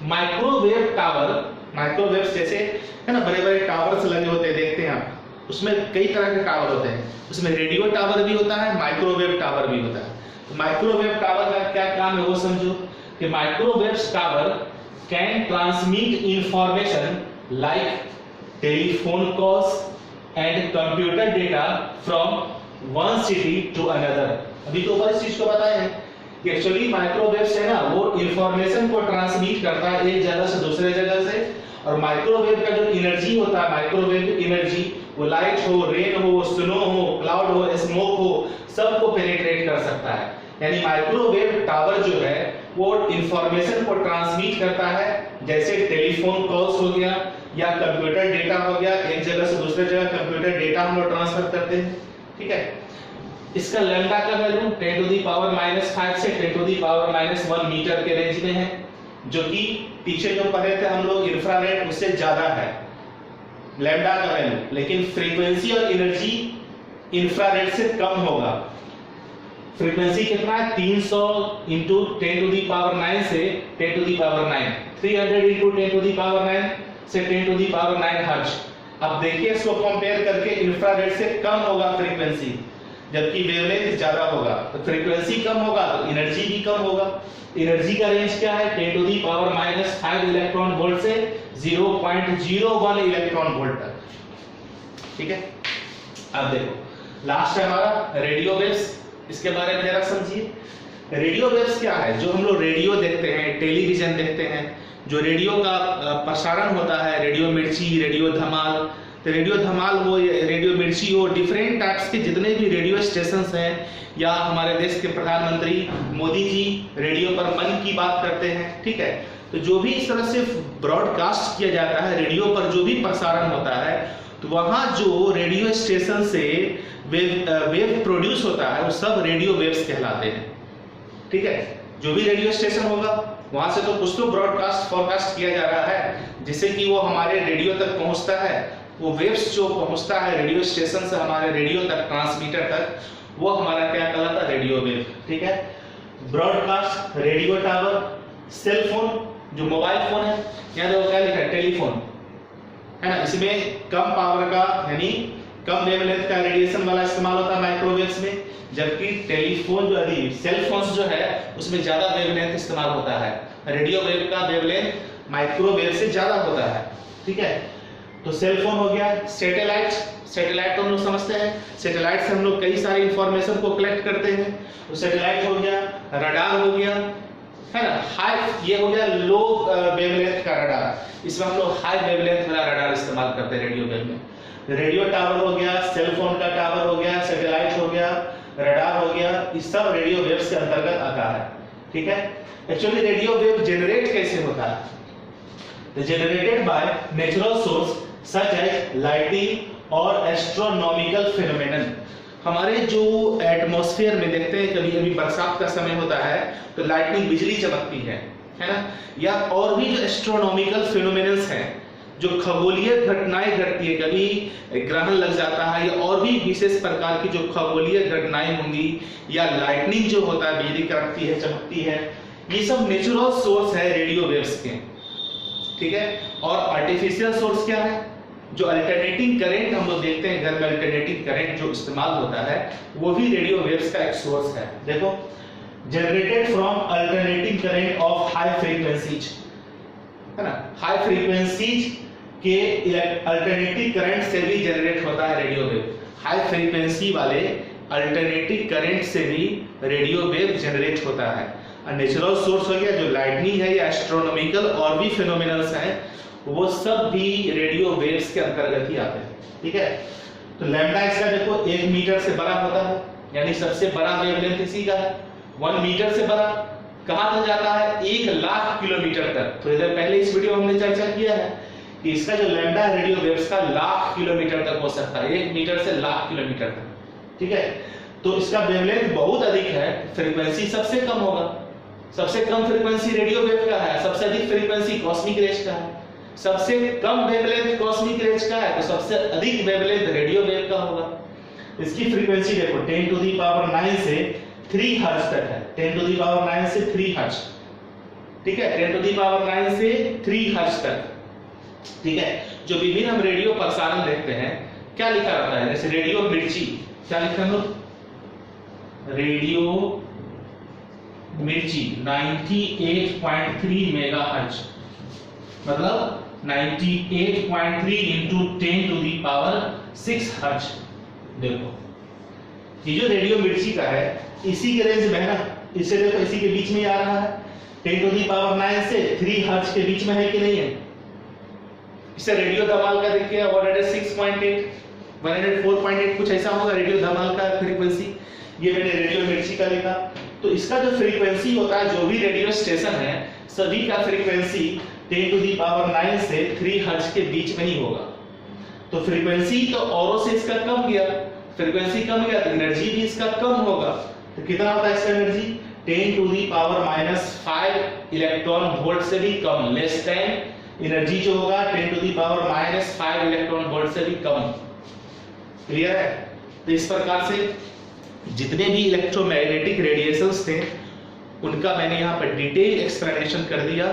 माइक्रोवेव टावर, माइक्रोवेव जैसे है ना, बड़े बड़े टावर्स लगे होते हैं, देखते हैं आप, उसमें कई तरह के टावर होते हैं, उसमें रेडियो टावर भी होता है, माइक्रोवेव टावर भी होता है। तो माइक्रोवेव टावर का क्या काम है वो समझो, कि microwave tower can transmit information like telephone calls and computer data from one city to another. अभी तो ऊपर इस चीज को बताया है कि एक्चुअली माइक्रोवेव्स है ना, वो इंफॉर्मेशन को ट्रांसमिट करता है एक जगह से दूसरे जगह से, और माइक्रोवेव का जो एनर्जी होता है, माइक्रोवेव एनर्जी, वो लाइट हो, रेन हो, स्नो हो, क्लाउड हो, स्मोक हो, सबको पेनिट्रेट कर सकता है। यानी माइक्रोवेव टावर जो है वो इंफॉर्मेशन को ट्रांसमिट करता है, जैसे टेलीफोन कॉल्स हो गया या कंप्यूटर डेटा हो गया, एक जगह से दूसरे जगह कंप्यूटर डेटा हम लोग ट्रांसफर करते हैं। ठीक है, इसका लैम्डा का वैल्यू 10 टू द पावर -5 से 10 टू द पावर -1 मीटर के रेंज में है, जो कि पीछे जो पढ़े थे हम लोग इंफ्रारेड उससे ज्यादा है लैम्डा का वैल्यू, लेकिन फ्रीक्वेंसी और एनर्जी इंफ्रारेड से कम होगा। फ्रीक्वेंसी कितना है, 300 इंटू 10 टू दी पावर 9 से 10 to the power 9, 300 into 10 to the power 9 से 10 टू दी पावर 9 हर्ट्ज। अब देखिए इसको कंपेयर करके, इंफ्रारेड से कम होगा फ्रीक्वेंसी, जबकि वेवलेंथ ज्यादा होगा, तो फ्रीक्वेंसी कम होगा तो एनर्जी भी कम होगा। एनर्जी का रेंज क्या है, 10 to the power -5 electron volt से 0.01 इलेक्ट्रॉन वोल्ट तक। ठीक है, अब देखो लास्ट है हमारा रेडियो वेव्स, इसके बारे में जरा समझिए। रेडियो वेव्स क्या है, जो हम लोग रेडियो देखते हैं, टेलीविजन देखते हैं, जो रेडियो का प्रसारण होता है, रेडियो मिर्ची, रेडियो धमाल, तो रेडियो धमाल हो, रेडियो मिर्ची हो, डिफरेंट टाइप्स के जितने भी रेडियो स्टेशंस हैं, या हमारे देश के प्रधानमंत्री मोदी जी रेडियो पर मन की बात करते हैं। ठीक है, तो जो भी इस तरह से ब्रॉडकास्ट किया जाता है, रेडियो पर जो भी प्रसारण होता है, तो वहां जो रेडियो स्टेशन से वेव प्रोड्यूस होता है वो सब रेडियो वेव्स कहलाते हैं। ठीक है, जो भी रेडियो स्टेशन होगा वहां से तो कुछ तो ब्रॉडकास्ट फॉरकास्ट किया जा रहा है, जिससे कि वो हमारे रेडियो तक पहुंचता है। वो वेव्स जो पहुंचता है रेडियो स्टेशन से हमारे रेडियो तक, ट्रांसमीटर तक, वो हमारा क्या कहलाता है, रेडियो वेव। ठीक है, broadcast, radio tower, cell phone, जो मोबाइल फोन है, यहाँ देखो क्या लिखा है, टेलीफोन है ना, इसमें कम पावर का यानी कम वेवलेंथ का रेडिएशन वाला इस्तेमाल होता है माइक्रोवेव्स में, जबकि टेलीफोन जो है, सेल फोन्स जो है, उसमें ज्यादा वेवलेंथ इस्तेमाल होता है। रेडियो वेव का वेवलेंथ माइक्रोवेव से ज्यादा होता है। ठीक है, तो सेल फोन हो गया। सैटेलाइट, सैटेलाइट तो हम लोग समझते हैं, सैटेलाइट से हम लोग कई सारी इंफॉर्मेशन को कलेक्ट करते हैं, तो सैटेलाइट हो गया, रडार हो गया, है ना, हाई, ये हो गया लो वेवलेंथ का रडार, इसमें हम लोग हाई वेवलेंथ वाला रडार इस्तेमाल करते हैं रेडियो वेव में। रेडियो टावर हो गया, सेल फोन का टावर हो गया, सैटेलाइट हो गया, रडार हो गया, इस सब रेडियो वेव्स के अंतर्गत आता है। ठीक है, एक्चुअली रेडियो वेव जनरेट कैसे होता है, तो generated by natural source such as lighting और एस्ट्रोनॉमिकल फेनोमेनन। हमारे जो एटमॉस्फेयर में देखते हैं, कभी कभी बरसात का समय होता है तो लाइटनिंग, बिजली चमकती है ना, या और भी जो एस्ट्रोनॉमिकल फेनोमेनन्स हैं, जो खगोलीय घटनाएं घटती है, कभी ग्रहण लग जाता है, या और भी विशेष प्रकार की जो खगोलीय घटनाएं होंगी, या लाइटनिंग जो होता है, बिजली कड़कती है, चमकती है, ये सब नेचुरल सोर्स है रेडियो वेव्स के। ठीक है, और आर्टिफिशियल सोर्स क्या है, जो अल्टरनेटिंग करंट हम लोग देखते हैं घर में, अल्टरनेटिंग करंट जो इस्तेमाल होता है, वो भी रेडियो वेव्स का एक सोर्स है। देखो, generated from alternating current of high frequencies, है ना, हाई फ्रीक्वेंसीज के अल्टरनेटिव करंट से भी जनरेट होता है रेडियो वेव। हाई फ्रीक्वेंसी वाले अल्टरनेटिव करंट से भी रेडियो वेव जनरेट होता है। नेचुरल सोर्स हो गया जो लाइटनिंग है, या एस्ट्रोनॉमिकल और भी फिनोमिनल्स हैं, वो सब भी रेडियो वेव्स के अंतर्गत ही आते हैं। ठीक है, तो लैम्डा इसका देखो 1 मीटर से बड़ा होता है, यानी सबसे बड़ा वेवलेंथ इसी का है। 1 मीटर से बड़ा कहां तक जाता है, 1 लाख किलोमीटर तक। तो इधर पहले इस वीडियो में हमने चर्चा किया है कि इसका जो लैम्डा रेडियो वेव्स का लाख किलोमीटर तक हो सकता है, 1 मीटर से लाख किलोमीटर तक। ठीक है, तो इसका वेवलेंथ बहुत अधिक है, फ्रीक्वेंसी सबसे कम होगा। सबसे कम फ्रीक्वेंसी रेडियो वेव का है, सबसे अधिक फ्रीक्वेंसी कॉस्मिक रेज का है। सबसे कम वेवलेंथ कॉस्मिक रेंज का है, तो सबसे अधिक वेवलेंथ रेडियो वेव का होगा। इसकी फ्रीक्वेंसी देखो 10 टू दी पावर 9 से 3 हर्ट्ज तक है, 10 टू दी पावर 9 से 3 हर्ट्ज, ठीक है, 10 टू दी पावर 9 से 3 हर्ट्ज तक, ठीक है। जो विभिन्न हम रेडियो प्रसारण देखते हैं, क्या लिखा रहता है, जैसे रेडियो मिर्ची, क्या लिखा है, रेडियो मिर्ची 98.3 मेगाहर्ट्ज, मतलब 98.3 into 10 to the power 6 hertz. देखो ये जो रेडियो मिर्ची का है, इसी के रेंज में है ना, इससे देखो इसी के बीच में आ रहा है, 10 टू दी पावर 9 से 3 हर्ट्ज के बीच में है कि नहीं है। इससे रेडियो धमाल का देखिए 106.8 104.8 कुछ ऐसा होगा रेडियो धमाल का फ्रीक्वेंसी, ये मैंने रेडियो मिर्ची का लिखा। तो इसका जो फ्रीक्वेंसी होता है, जो भी रेडियो स्टेशन है सभी का फ्रीक्वेंसी 10 टू दी पावर 9 से 3 हर्ट्ज के बीच में ही होगा। तो फ्रीक्वेंसी तो औरों से इसका कम गया, फ्रीक्वेंसी कम गया तो एनर्जी भी इसका कम होगा। तो कितना होता है इसका energy, 10 to the power -5 electron volt से भी कम, लेस देन एनर्जी जो होगा 10 to the power -5 electron volt से भी कम। क्लियर है। तो इस प्रकार से जितने भी इलेक्ट्रोमैग्नेटिक रेडिएशंस थे उनका मैंने यहाँ पर डिटेल एक्सप्लेनेशन कर दिया,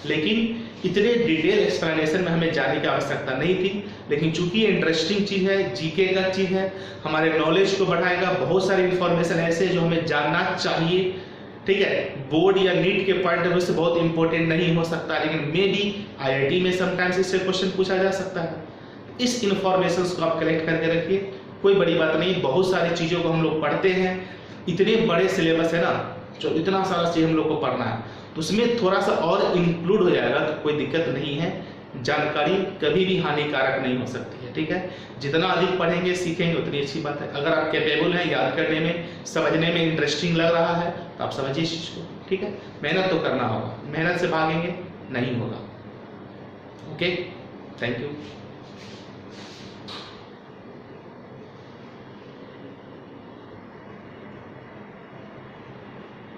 लेकिन इतने डिटेल एक्सप्लेनेशन में हमें जाने की आवश्यकता नहीं थी। लेकिन चूंकि ये इंटरेस्टिंग चीज है, जीके का चीज है, हमारे नॉलेज को बढ़ाएगा, बहुत सारी इंफॉर्मेशन ऐसे जो हमें जानना चाहिए, ठीक है। बोर्ड या नीट के पॉइंट ऑफ व्यू से बहुत इंपॉर्टेंट नहीं हो सकता, लेकिन मे बी आईआईटी में समटाइम्स इससे क्वेश्चन पूछा जा सकता है। इस इंफॉर्मेशन को आप कलेक्ट करके रखिए, कोई बड़ी बात नहीं, बहुत सारी चीज़ों को हम लोग पढ़ते हैं, इतने बड़े सिलेबस है ना, जो इतना सारा चीज़ हम लोग को पढ़ना है, तो उसमें थोड़ा सा और इंक्लूड हो जाएगा तो कोई दिक्कत नहीं है। जानकारी कभी भी हानिकारक नहीं हो सकती है, ठीक है। जितना अधिक पढ़ेंगे सीखेंगे उतनी अच्छी बात है। अगर आप कैपेबल हैं, याद करने में, समझने में इंटरेस्टिंग लग रहा है तो आप समझिए इस चीज़ को, ठीक है। मेहनत तो करना होगा, मेहनत से भागेंगे नहीं होगा। Okay, thank you.